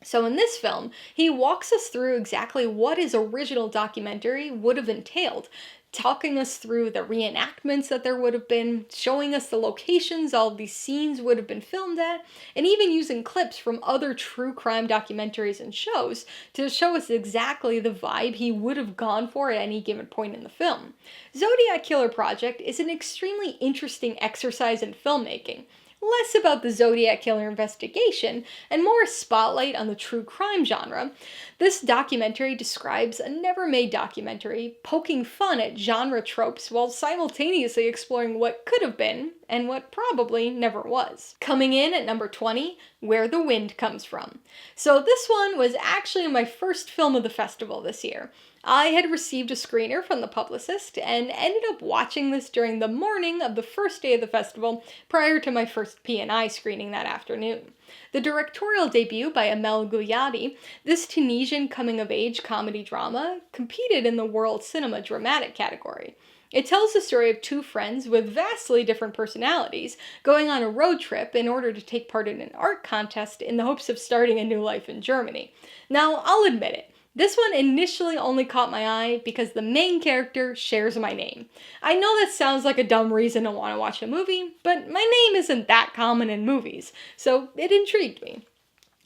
So in this film, he walks us through exactly what his original documentary would have entailed, talking us through the reenactments that there would have been, showing us the locations all of these scenes would have been filmed at, and even using clips from other true crime documentaries and shows to show us exactly the vibe he would have gone for at any given point in the film. Zodiac Killer Project is an extremely interesting exercise in filmmaking. Less about the Zodiac Killer investigation, and more a spotlight on the true crime genre. This documentary describes a never-made documentary, poking fun at genre tropes while simultaneously exploring what could have been, and what probably never was. Coming in at number 20, Where the Wind Comes From. So this one was actually my first film of the festival this year. I had received a screener from the publicist and ended up watching this during the morning of the first day of the festival prior to my first P&I screening that afternoon. The directorial debut by Amel Gouliadi, this Tunisian coming-of-age comedy drama competed in the World Cinema Dramatic category. It tells the story of two friends with vastly different personalities going on a road trip in order to take part in an art contest in the hopes of starting a new life in Germany. Now, I'll admit it. This one initially only caught my eye because the main character shares my name. I know that sounds like a dumb reason to want to watch a movie, but my name isn't that common in movies, so it intrigued me.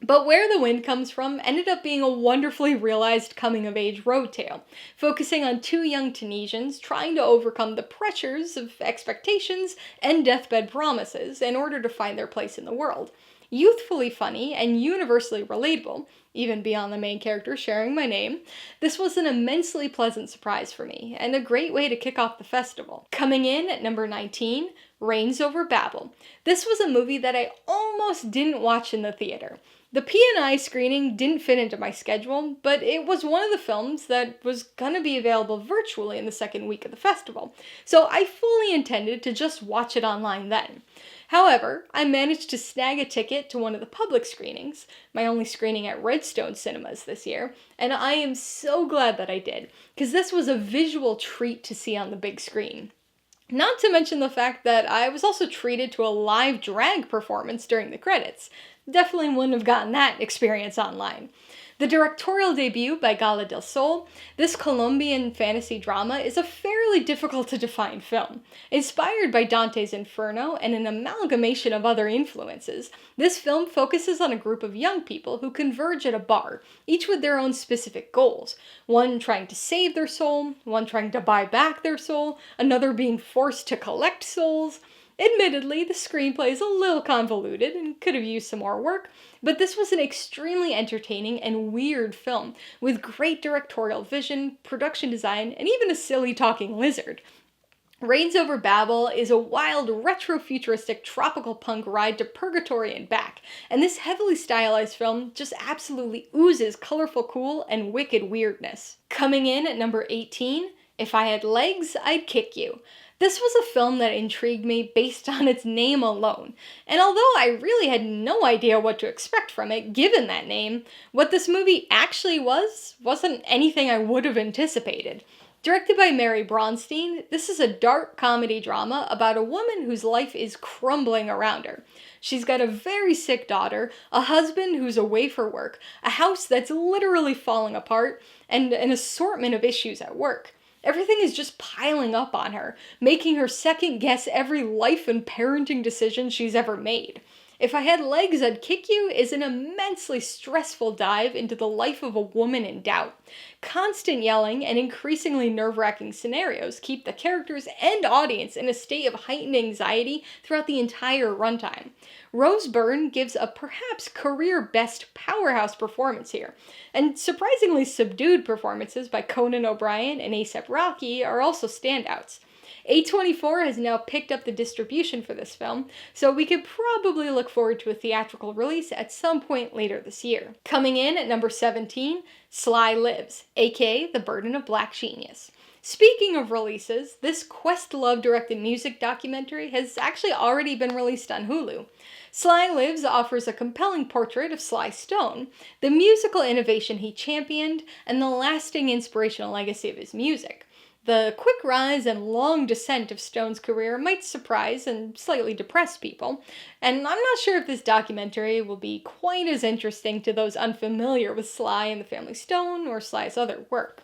But Where the Wind Comes From ended up being a wonderfully realized coming-of-age road tale, focusing on two young Tunisians trying to overcome the pressures of expectations and deathbed promises in order to find their place in the world. Youthfully funny and universally relatable, even beyond the main character sharing my name, this was an immensely pleasant surprise for me, and a great way to kick off the festival. Coming in at number 19, Reigns Over Babel. This was a movie that I almost didn't watch in the theater. The P&I screening didn't fit into my schedule, but it was one of the films that was gonna be available virtually in the second week of the festival, so I fully intended to just watch it online then. However, I managed to snag a ticket to one of the public screenings, my only screening at Redstone Cinemas this year, and I am so glad that I did, because this was a visual treat to see on the big screen. Not to mention the fact that I was also treated to a live drag performance during the credits. Definitely wouldn't have gotten that experience online. The directorial debut by Gala del Sol, this Colombian fantasy drama is a fairly difficult to define film. Inspired by Dante's Inferno and an amalgamation of other influences, this film focuses on a group of young people who converge at a bar, each with their own specific goals. One trying to save their soul, one trying to buy back their soul, another being forced to collect souls. Admittedly, the screenplay is a little convoluted and could have used some more work, but this was an extremely entertaining and weird film with great directorial vision, production design, and even a silly talking lizard. Reigns Over Babel is a wild, retro-futuristic tropical punk ride to purgatory and back, and this heavily stylized film just absolutely oozes colorful cool and wicked weirdness. Coming in at number 18, If I Had Legs, I'd Kick You. This was a film that intrigued me based on its name alone, and although I really had no idea what to expect from it given that name, what this movie actually wasn't anything I would have anticipated. Directed by Mary Bronstein, this is a dark comedy drama about a woman whose life is crumbling around her. She's got a very sick daughter, a husband who's away for work, a house that's literally falling apart, and an assortment of issues at work. Everything is just piling up on her, making her second guess every life and parenting decision she's ever made. If I Had Legs, I'd Kick You is an immensely stressful dive into the life of a woman in doubt. Constant yelling and increasingly nerve-wracking scenarios keep the characters and audience in a state of heightened anxiety throughout the entire runtime. Rose Byrne gives a perhaps career-best powerhouse performance here, and surprisingly subdued performances by Conan O'Brien and A$AP Rocky are also standouts. A24 has now picked up the distribution for this film, so we could probably look forward to a theatrical release at some point later this year. Coming in at number 17, Sly Lives, aka The Burden of Black Genius. Speaking of releases, this Questlove-directed music documentary has actually already been released on Hulu. Sly Lives offers a compelling portrait of Sly Stone, the musical innovation he championed, and the lasting inspirational legacy of his music. The quick rise and long descent of Stone's career might surprise and slightly depress people, and I'm not sure if this documentary will be quite as interesting to those unfamiliar with Sly and the Family Stone or Sly's other work.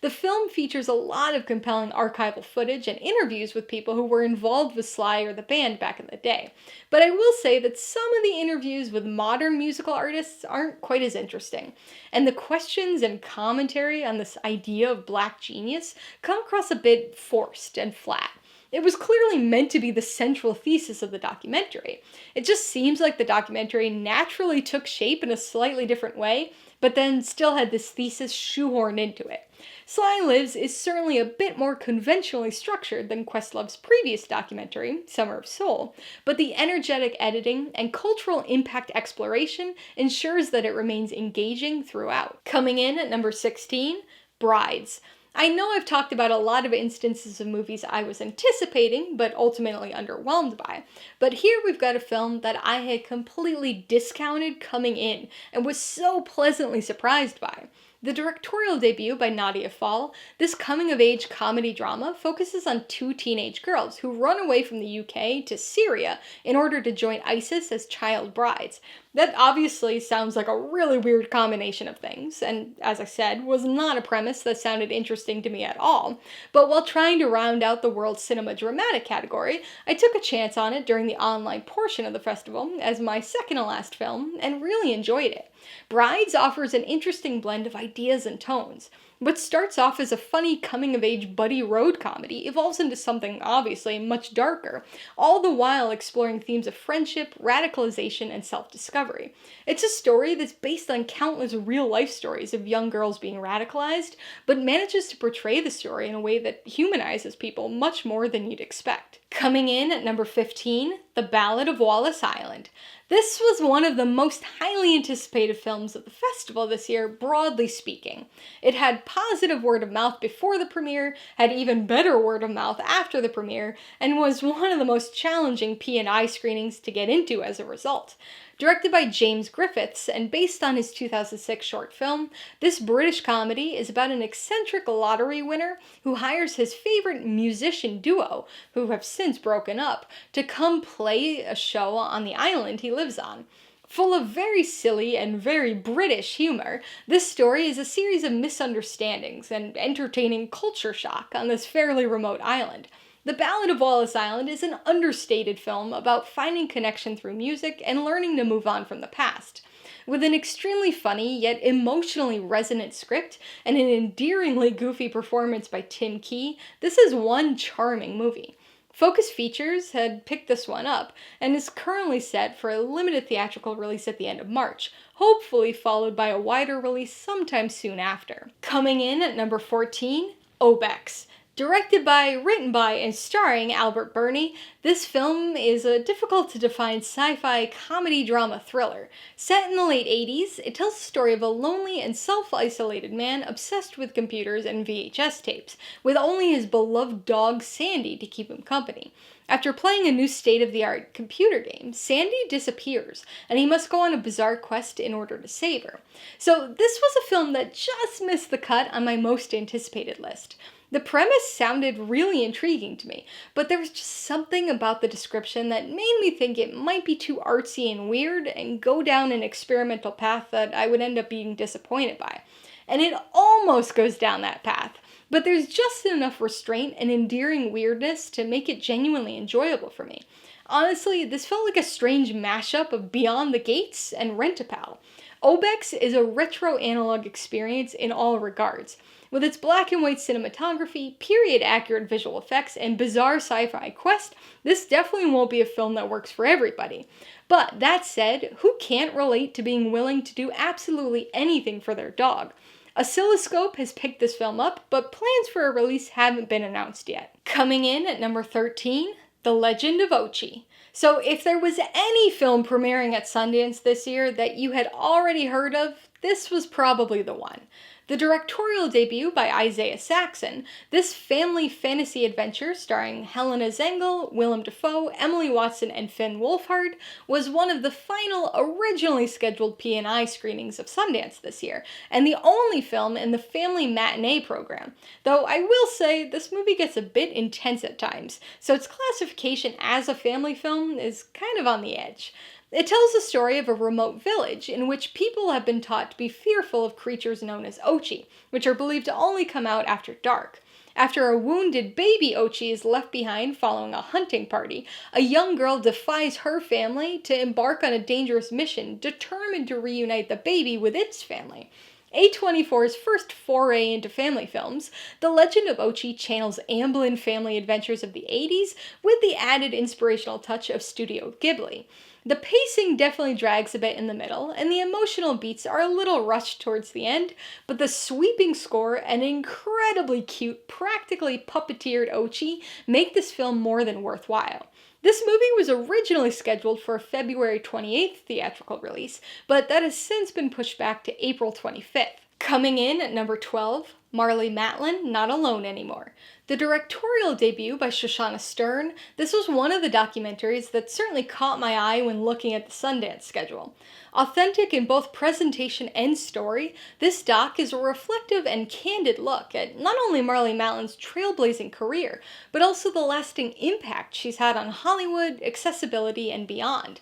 The film features a lot of compelling archival footage and interviews with people who were involved with Sly or the band back in the day, but I will say that some of the interviews with modern musical artists aren't quite as interesting, and the questions and commentary on this idea of black genius come across a bit forced and flat. It was clearly meant to be the central thesis of the documentary. It just seems like the documentary naturally took shape in a slightly different way, but then still had this thesis shoehorned into it. Sly Lives is certainly a bit more conventionally structured than Questlove's previous documentary, Summer of Soul, but the energetic editing and cultural impact exploration ensures that it remains engaging throughout. Coming in at number 16, Brides. I know I've talked about a lot of instances of movies I was anticipating, but ultimately underwhelmed by, but here we've got a film that I had completely discounted coming in, and was so pleasantly surprised by. The directorial debut by Nadia Fall, this coming-of-age comedy drama focuses on two teenage girls who run away from the UK to Syria in order to join ISIS as child brides. That obviously sounds like a really weird combination of things, and as I said, was not a premise that sounded interesting to me at all. But while trying to round out the World Cinema Dramatic category, I took a chance on it during the online portion of the festival as my second to last film, and really enjoyed it. Brides offers an interesting blend of ideas and tones. What starts off as a funny coming-of-age buddy road comedy evolves into something obviously much darker, all the while exploring themes of friendship, radicalization, and self-discovery. It's a story that's based on countless real-life stories of young girls being radicalized, but manages to portray the story in a way that humanizes people much more than you'd expect. Coming in at number 15, The Ballad of Wallis Island. This was one of the most highly anticipated films of the festival this year, broadly speaking. It had positive word of mouth before the premiere, had even better word of mouth after the premiere, and was one of the most challenging P&I screenings to get into as a result. Directed by James Griffiths and based on his 2006 short film, this British comedy is about an eccentric lottery winner who hires his favorite musician duo, who have since broken up, to come play a show on the island he lives on. Full of very silly and very British humor, this story is a series of misunderstandings and entertaining culture shock on this fairly remote island. The Ballad of Wallis Island is an understated film about finding connection through music and learning to move on from the past. With an extremely funny yet emotionally resonant script and an endearingly goofy performance by Tim Key, this is one charming movie. Focus Features had picked this one up and is currently set for a limited theatrical release at the end of March, hopefully followed by a wider release sometime soon after. Coming in at number 14, OBEX. Directed by, written by, and starring Albert Birney, this film is a difficult-to-define sci-fi comedy-drama thriller. Set in the late 80s, it tells the story of a lonely and self-isolated man obsessed with computers and VHS tapes, with only his beloved dog Sandy to keep him company. After playing a new state-of-the-art computer game, Sandy disappears, and he must go on a bizarre quest in order to save her. So this was a film that just missed the cut on my most anticipated list. The premise sounded really intriguing to me, but there was just something about the description that made me think it might be too artsy and weird and go down an experimental path that I would end up being disappointed by. And it almost goes down that path, but there's just enough restraint and endearing weirdness to make it genuinely enjoyable for me. Honestly, this felt like a strange mashup of Beyond the Gates and Rent-A-Pal. OBEX is a retro analog experience in all regards. With its black and white cinematography, period-accurate visual effects, and bizarre sci-fi quest, this definitely won't be a film that works for everybody. But that said, who can't relate to being willing to do absolutely anything for their dog? Oscilloscope has picked this film up, but plans for a release haven't been announced yet. Coming in at number 13, The Legend of Ochi. So if there was any film premiering at Sundance this year that you had already heard of, this was probably the one. The directorial debut by Isaiah Saxon, this family fantasy adventure starring Helena Zengel, Willem Dafoe, Emily Watson, and Finn Wolfhard, was one of the final originally scheduled P&I screenings of Sundance this year, and the only film in the family matinee program. Though I will say, this movie gets a bit intense at times, so its classification as a family film is kind of on the edge. It tells the story of a remote village in which people have been taught to be fearful of creatures known as Ochi, which are believed to only come out after dark. After a wounded baby Ochi is left behind following a hunting party, a young girl defies her family to embark on a dangerous mission, determined to reunite the baby with its family. A24's first foray into family films, The Legend of Ochi channels Amblin family adventures of the 80s with the added inspirational touch of Studio Ghibli. The pacing definitely drags a bit in the middle, and the emotional beats are a little rushed towards the end, but the sweeping score and incredibly cute, practically puppeteered Ochi make this film more than worthwhile. This movie was originally scheduled for a February 28th theatrical release, but that has since been pushed back to April 25th. Coming in at number 12, Marlee Matlin, Not Alone Anymore. The directorial debut by Shoshana Stern, this was one of the documentaries that certainly caught my eye when looking at the Sundance schedule. Authentic in both presentation and story, this doc is a reflective and candid look at not only Marlee Matlin's trailblazing career, but also the lasting impact she's had on Hollywood, accessibility, and beyond.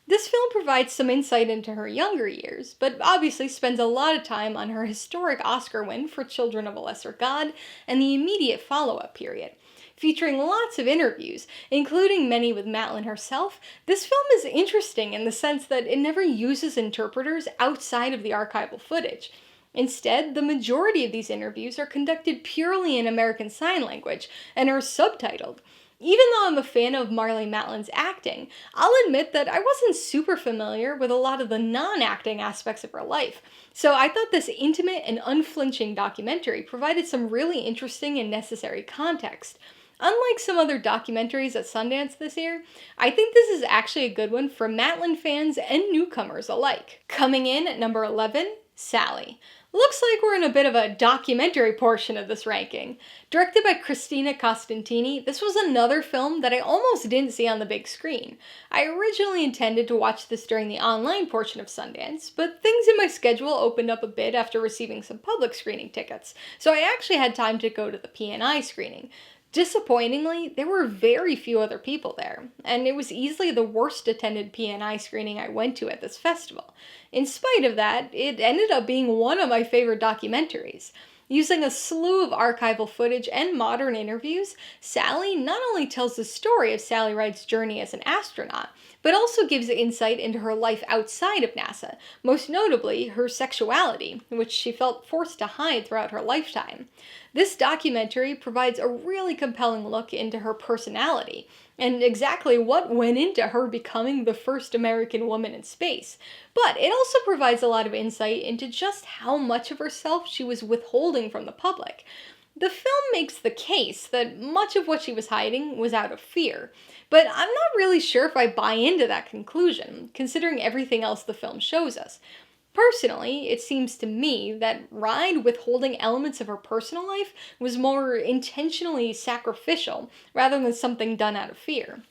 This film provides some insight into her younger years, but obviously spends a lot of time on her historic Oscar win for Children of a Lesser God and the immediate follow-up period. Featuring lots of interviews, including many with Matlin herself, this film is interesting in the sense that it never uses interpreters outside of the archival footage. Instead, the majority of these interviews are conducted purely in American Sign Language and are subtitled. Even though I'm a fan of Marlee Matlin's acting, I'll admit that I wasn't super familiar with a lot of the non-acting aspects of her life, so I thought this intimate and unflinching documentary provided some really interesting and necessary context. Unlike some other documentaries at Sundance this year, I think this is actually a good one for Matlin fans and newcomers alike. Coming in at number 11, Sally. Looks like we're in a bit of a documentary portion of this ranking. Directed by Cristina Costantini, this was another film that I almost didn't see on the big screen. I originally intended to watch this during the online portion of Sundance, but things in my schedule opened up a bit after receiving some public screening tickets, so I actually had time to go to the P&I screening. Disappointingly, there were very few other people there, and it was easily the worst attended P&I screening I went to at this festival. In spite of that, it ended up being one of my favorite documentaries. Using a slew of archival footage and modern interviews, Sally not only tells the story of Sally Ride's journey as an astronaut, but also gives insight into her life outside of NASA, most notably her sexuality, which she felt forced to hide throughout her lifetime. This documentary provides a really compelling look into her personality, and exactly what went into her becoming the first American woman in space. But it also provides a lot of insight into just how much of herself she was withholding from the public. The film makes the case that much of what she was hiding was out of fear, but I'm not really sure if I buy into that conclusion, considering everything else the film shows us. Personally, it seems to me that Ride withholding elements of her personal life was more intentionally sacrificial rather than something done out of fear.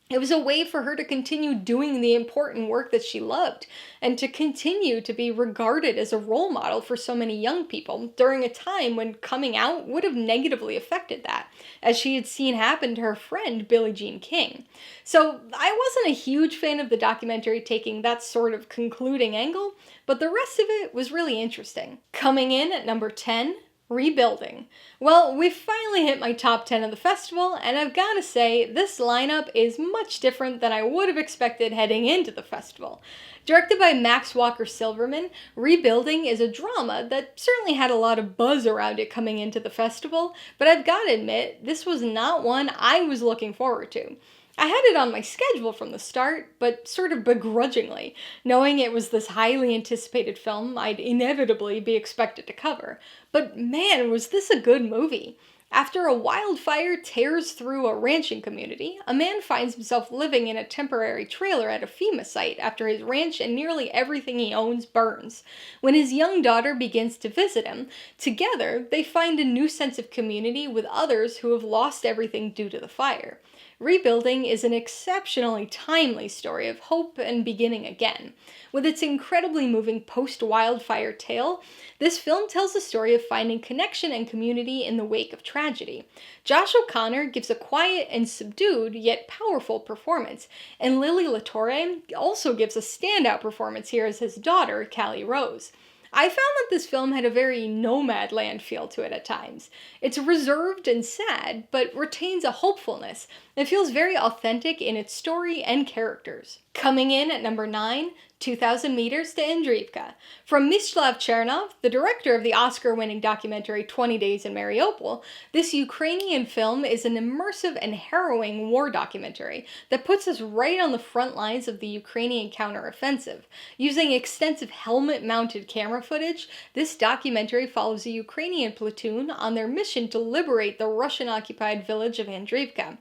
It was a way for her to continue doing the important work that she loved, and to continue to be regarded as a role model for so many young people during a time when coming out would have negatively affected that, as she had seen happen to her friend Billie Jean King. So I wasn't a huge fan of the documentary taking that sort of concluding angle, but the rest of it was really interesting. Coming in at number 10, Rebuilding. Well, we've finally hit my top 10 of the festival, and I've gotta say, this lineup is much different than I would have expected heading into the festival. Directed by Max Walker Silverman, Rebuilding is a drama that certainly had a lot of buzz around it coming into the festival, but I've gotta admit, this was not one I was looking forward to. I had it on my schedule from the start, but sort of begrudgingly, knowing it was this highly anticipated film I'd inevitably be expected to cover. But man, was this a good movie! After a wildfire tears through a ranching community, a man finds himself living in a temporary trailer at a FEMA site after his ranch and nearly everything he owns burns. When his young daughter begins to visit him, together they find a new sense of community with others who have lost everything due to the fire. Rebuilding is an exceptionally timely story of hope and beginning again. With its incredibly moving post-wildfire tale, this film tells the story of finding connection and community in the wake of tragedy. Josh O'Connor gives a quiet and subdued, yet powerful performance, and Lily LaTorre also gives a standout performance here as his daughter, Callie Rose. I found that this film had a very Nomadland feel to it at times. It's reserved and sad, but retains a hopefulness. It feels very authentic in its story and characters. Coming in at number 9, 2,000 Meters to Andriivka. From Mieczysław Chernov, the director of the Oscar-winning documentary 20 Days in Mariupol, this Ukrainian film is an immersive and harrowing war documentary that puts us right on the front lines of the Ukrainian counteroffensive. Using extensive helmet-mounted camera footage, this documentary follows a Ukrainian platoon on their mission to liberate the Russian-occupied village of Andriivka.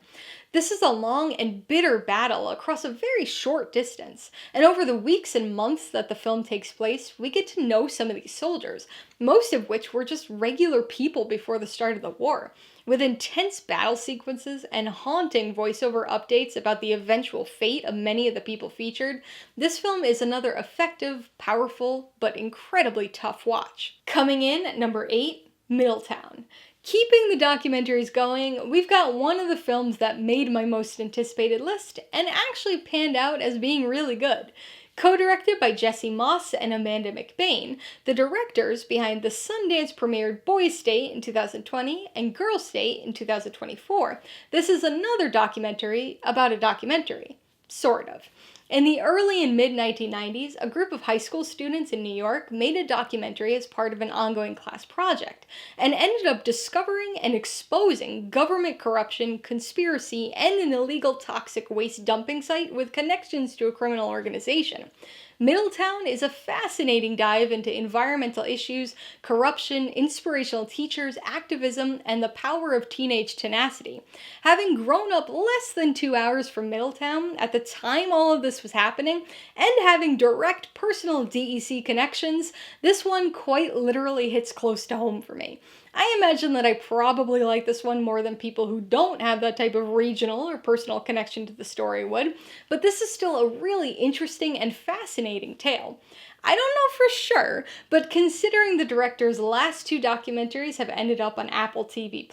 This is a long and bitter battle across a very short distance, and over the weeks and months that the film takes place, we get to know some of these soldiers, most of which were just regular people before the start of the war. With intense battle sequences and haunting voiceover updates about the eventual fate of many of the people featured, this film is another effective, powerful, but incredibly tough watch. Coming in at number 8, Middletown. Keeping the documentaries going, we've got one of the films that made my most anticipated list and actually panned out as being really good. Co-directed by Jesse Moss and Amanda McBain, the directors behind the Sundance premiered Boys State in 2020 and Girls State in 2024, this is another documentary about a documentary. Sort of. In the early and mid-1990s, a group of high school students in New York made a documentary as part of an ongoing class project, and ended up discovering and exposing government corruption, conspiracy, and an illegal toxic waste dumping site with connections to a criminal organization. Middletown is a fascinating dive into environmental issues, corruption, inspirational teachers, activism, and the power of teenage tenacity. Having grown up less than 2 hours from Middletown at the time all of this was happening, and having direct personal DEC connections, this one quite literally hits close to home for me. I imagine that I probably like this one more than people who don't have that type of regional or personal connection to the story would, but this is still a really interesting and fascinating tale. I don't know for sure, but considering the director's last 2 documentaries have ended up on Apple TV+,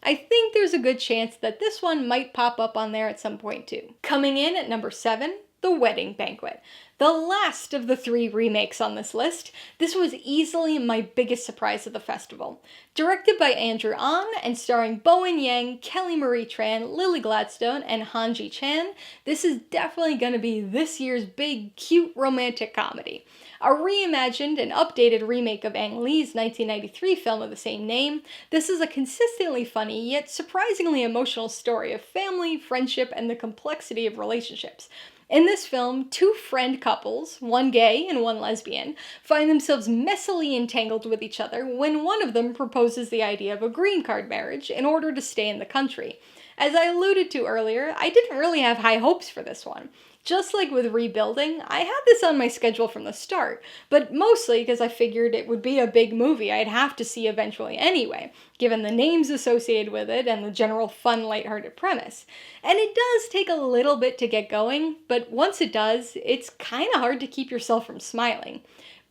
I think there's a good chance that this one might pop up on there at some point too. Coming in at number 7, The Wedding Banquet. The last of the 3 remakes on this list, this was easily my biggest surprise of the festival. Directed by Andrew Ahn and starring Bowen Yang, Kelly Marie Tran, Lily Gladstone, and Hanji Chan, this is definitely going to be this year's big, cute romantic comedy. A reimagined and updated remake of Ang Lee's 1993 film of the same name, this is a consistently funny yet surprisingly emotional story of family, friendship, and the complexity of relationships. In this film, 2 friend couples, one gay and one lesbian, find themselves messily entangled with each other when one of them proposes the idea of a green card marriage in order to stay in the country. As I alluded to earlier, I didn't really have high hopes for this one. Just like with Rebuilding, I had this on my schedule from the start, but mostly because I figured it would be a big movie I'd have to see eventually anyway, given the names associated with it and the general fun, lighthearted premise. And it does take a little bit to get going, but once it does, it's kinda hard to keep yourself from smiling.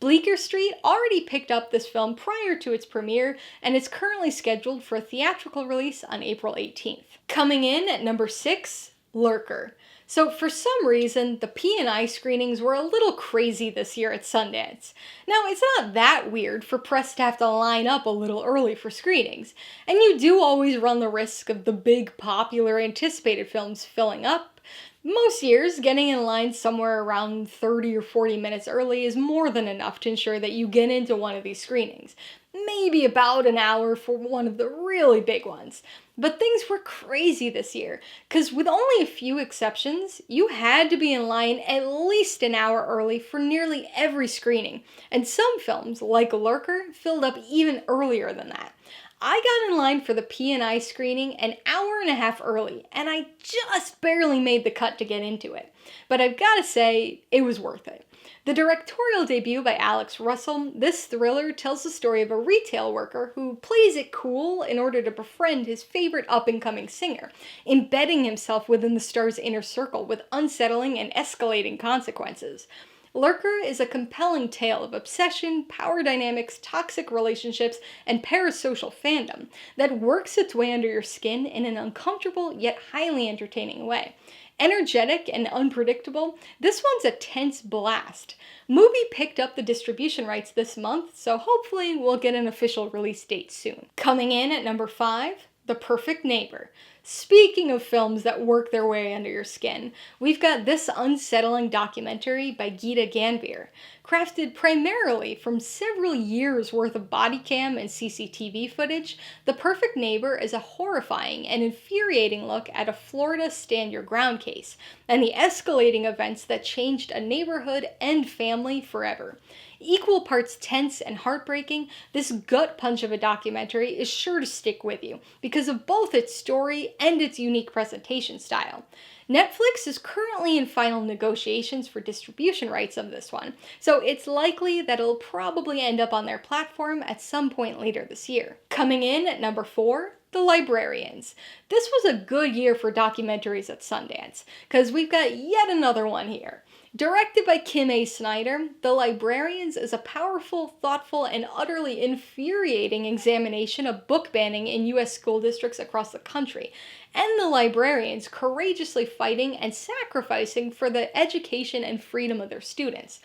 Bleecker Street already picked up this film prior to its premiere, and it's currently scheduled for a theatrical release on April 18th. Coming in at number 6, Lurker. So for some reason, the P&I screenings were a little crazy this year at Sundance. Now, it's not that weird for press to have to line up a little early for screenings, and you do always run the risk of the big, popular, anticipated films filling up. Most years, getting in line somewhere around 30 or 40 minutes early is more than enough to ensure that you get into one of these screenings. Maybe about an hour for one of the really big ones. But things were crazy this year, because with only a few exceptions, you had to be in line at least an hour early for nearly every screening, and some films, like Lurker, filled up even earlier than that. I got in line for the P&I screening an hour and a half early, and I just barely made the cut to get into it. But I've got to say, it was worth it. The directorial debut by Alex Russell, this thriller tells the story of a retail worker who plays it cool in order to befriend his favorite up-and-coming singer, embedding himself within the star's inner circle with unsettling and escalating consequences. Lurker is a compelling tale of obsession, power dynamics, toxic relationships, and parasocial fandom that works its way under your skin in an uncomfortable yet highly entertaining way. Energetic and unpredictable, this one's a tense blast. Mubi picked up the distribution rights this month, so hopefully we'll get an official release date soon. Coming in at number 5, The Perfect Neighbor. Speaking of films that work their way under your skin, we've got this unsettling documentary by Geeta Ganbir. Crafted primarily from several years' worth of body cam and CCTV footage, The Perfect Neighbor is a horrifying and infuriating look at a Florida stand your ground case, and the escalating events that changed a neighborhood and family forever. Equal parts tense and heartbreaking, this gut punch of a documentary is sure to stick with you because of both its story and its unique presentation style. Netflix is currently in final negotiations for distribution rights of this one, so it's likely that it'll probably end up on their platform at some point later this year. Coming in at number 4, The Librarians. This was a good year for documentaries at Sundance, because we've got yet another one here. Directed by Kim A. Snyder, The Librarians is a powerful, thoughtful, and utterly infuriating examination of book banning in U.S. school districts across the country, and the librarians courageously fighting and sacrificing for the education and freedom of their students.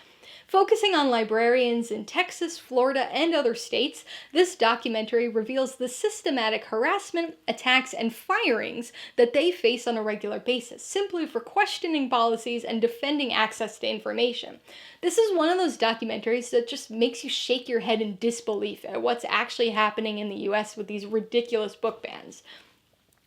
Focusing on librarians in Texas, Florida, and other states, this documentary reveals the systematic harassment, attacks, and firings that they face on a regular basis, simply for questioning policies and defending access to information. This is one of those documentaries that just makes you shake your head in disbelief at what's actually happening in the US with these ridiculous book bans.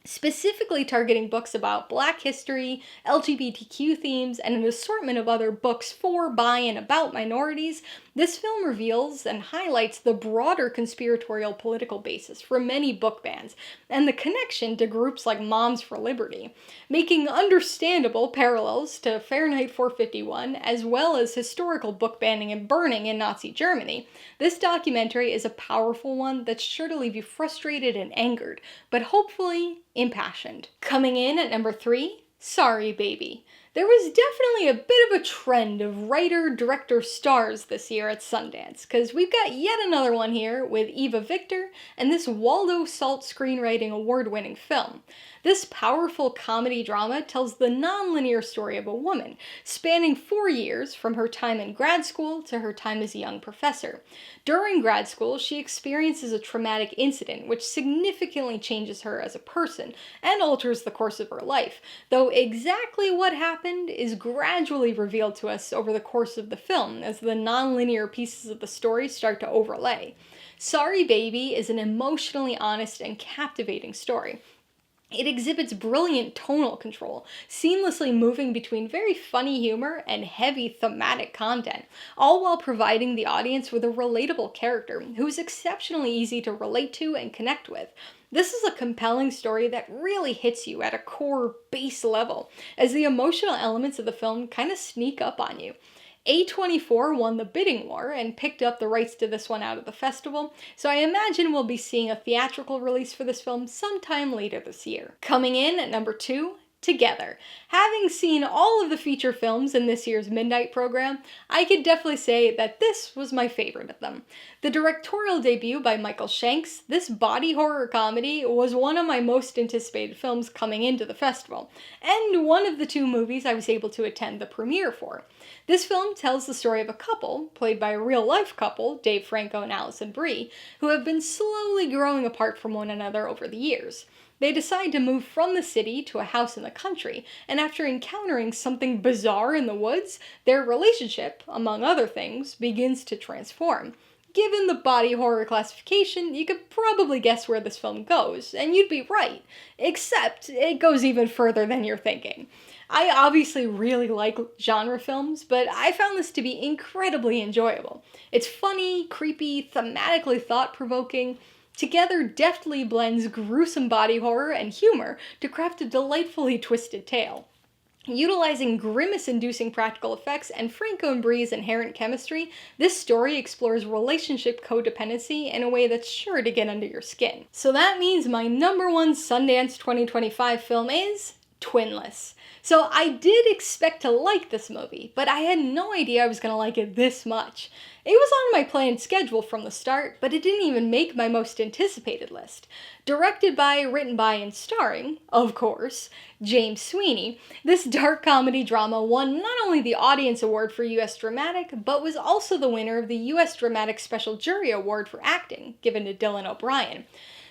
Specifically targeting books about Black history, LGBTQ themes, and an assortment of other books for, by, and about minorities, this film reveals and highlights the broader conspiratorial political basis for many book bans, and the connection to groups like Moms for Liberty, making understandable parallels to Fahrenheit 451, as well as historical book banning and burning in Nazi Germany. This documentary is a powerful one that's sure to leave you frustrated and angered, but hopefully impassioned. Coming in at number 3, Sorry Baby. There was definitely a bit of a trend of writer-director stars this year at Sundance, because we've got yet another one here with Eva Victor and this Waldo Salt Screenwriting Award-winning film. This powerful comedy drama tells the non-linear story of a woman, spanning 4 years from her time in grad school to her time as a young professor. During grad school, she experiences a traumatic incident which significantly changes her as a person and alters the course of her life, though exactly what happened is gradually revealed to us over the course of the film as the non-linear pieces of the story start to overlay. Sorry Baby is an emotionally honest and captivating story. It exhibits brilliant tonal control, seamlessly moving between very funny humor and heavy thematic content, all while providing the audience with a relatable character who is exceptionally easy to relate to and connect with. This is a compelling story that really hits you at a core base level, as the emotional elements of the film kind of sneak up on you. A24 won the bidding war and picked up the rights to this one out of the festival, so I imagine we'll be seeing a theatrical release for this film sometime later this year. Coming in at number 2, Together. Having seen all of the feature films in this year's Midnight program, I could definitely say that this was my favorite of them. The directorial debut by Michael Shanks, this body horror comedy was one of my most anticipated films coming into the festival, and one of the 2 movies I was able to attend the premiere for. This film tells the story of a couple, played by a real-life couple, Dave Franco and Alison Brie, who have been slowly growing apart from one another over the years. They decide to move from the city to a house in the country, and after encountering something bizarre in the woods, their relationship, among other things, begins to transform. Given the body horror classification, you could probably guess where this film goes, and you'd be right, except it goes even further than you're thinking. I obviously really like genre films, but I found this to be incredibly enjoyable. It's funny, creepy, thematically thought-provoking. Together deftly blends gruesome body horror and humor to craft a delightfully twisted tale. Utilizing grimace-inducing practical effects and Franco and Brie's inherent chemistry, this story explores relationship codependency in a way that's sure to get under your skin. So that means my number 1 Sundance 2025 film is Twinless. So I did expect to like this movie, but I had no idea I was going to like it this much. It was on my planned schedule from the start, but it didn't even make my most anticipated list. Directed by, written by, and starring, of course, James Sweeney, this dark comedy drama won not only the Audience Award for U.S. Dramatic, but was also the winner of the U.S. Dramatic Special Jury Award for Acting, given to Dylan O'Brien.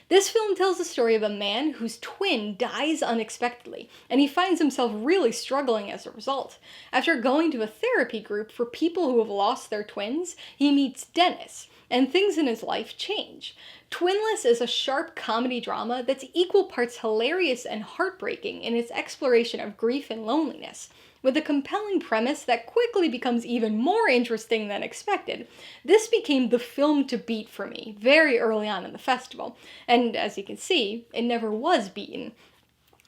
This film tells the story of a man whose twin dies unexpectedly, and he finds himself really struggling as a result. After going to a therapy group for people who have lost their twins, he meets Dennis, and things in his life change. Twinless is a sharp comedy drama that's equal parts hilarious and heartbreaking in its exploration of grief and loneliness. With a compelling premise that quickly becomes even more interesting than expected, this became the film to beat for me very early on in the festival, and as you can see, it never was beaten.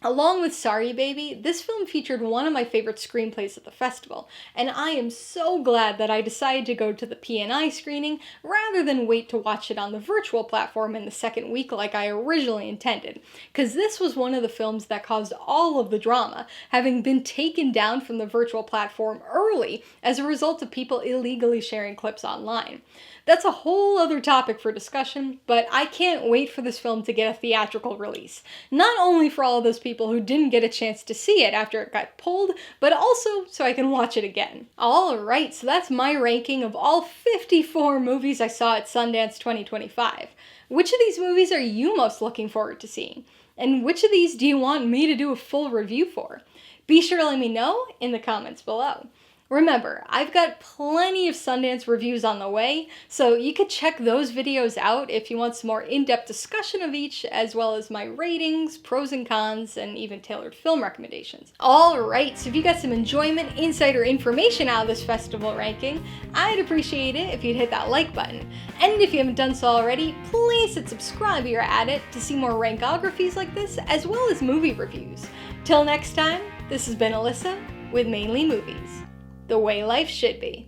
Along with Sorry Baby, this film featured one of my favorite screenplays at the festival, and I am so glad that I decided to go to the P&I screening rather than wait to watch it on the virtual platform in the second week like I originally intended, because this was one of the films that caused all of the drama, having been taken down from the virtual platform early as a result of people illegally sharing clips online. That's a whole other topic for discussion, but I can't wait for this film to get a theatrical release. Not only for all of those people who didn't get a chance to see it after it got pulled, but also so I can watch it again. Alright, so that's my ranking of all 54 movies I saw at Sundance 2025. Which of these movies are you most looking forward to seeing? And which of these do you want me to do a full review for? Be sure to let me know in the comments below. Remember, I've got plenty of Sundance reviews on the way, so you could check those videos out if you want some more in-depth discussion of each, as well as my ratings, pros and cons, and even tailored film recommendations. Alright, so if you got some enjoyment, insight, or information out of this festival ranking, I'd appreciate it if you'd hit that like button. And if you haven't done so already, please hit subscribe while you're at it to see more rankographies like this, as well as movie reviews. Till next time, this has been Alyssa with Mainly Movies. The way life should be.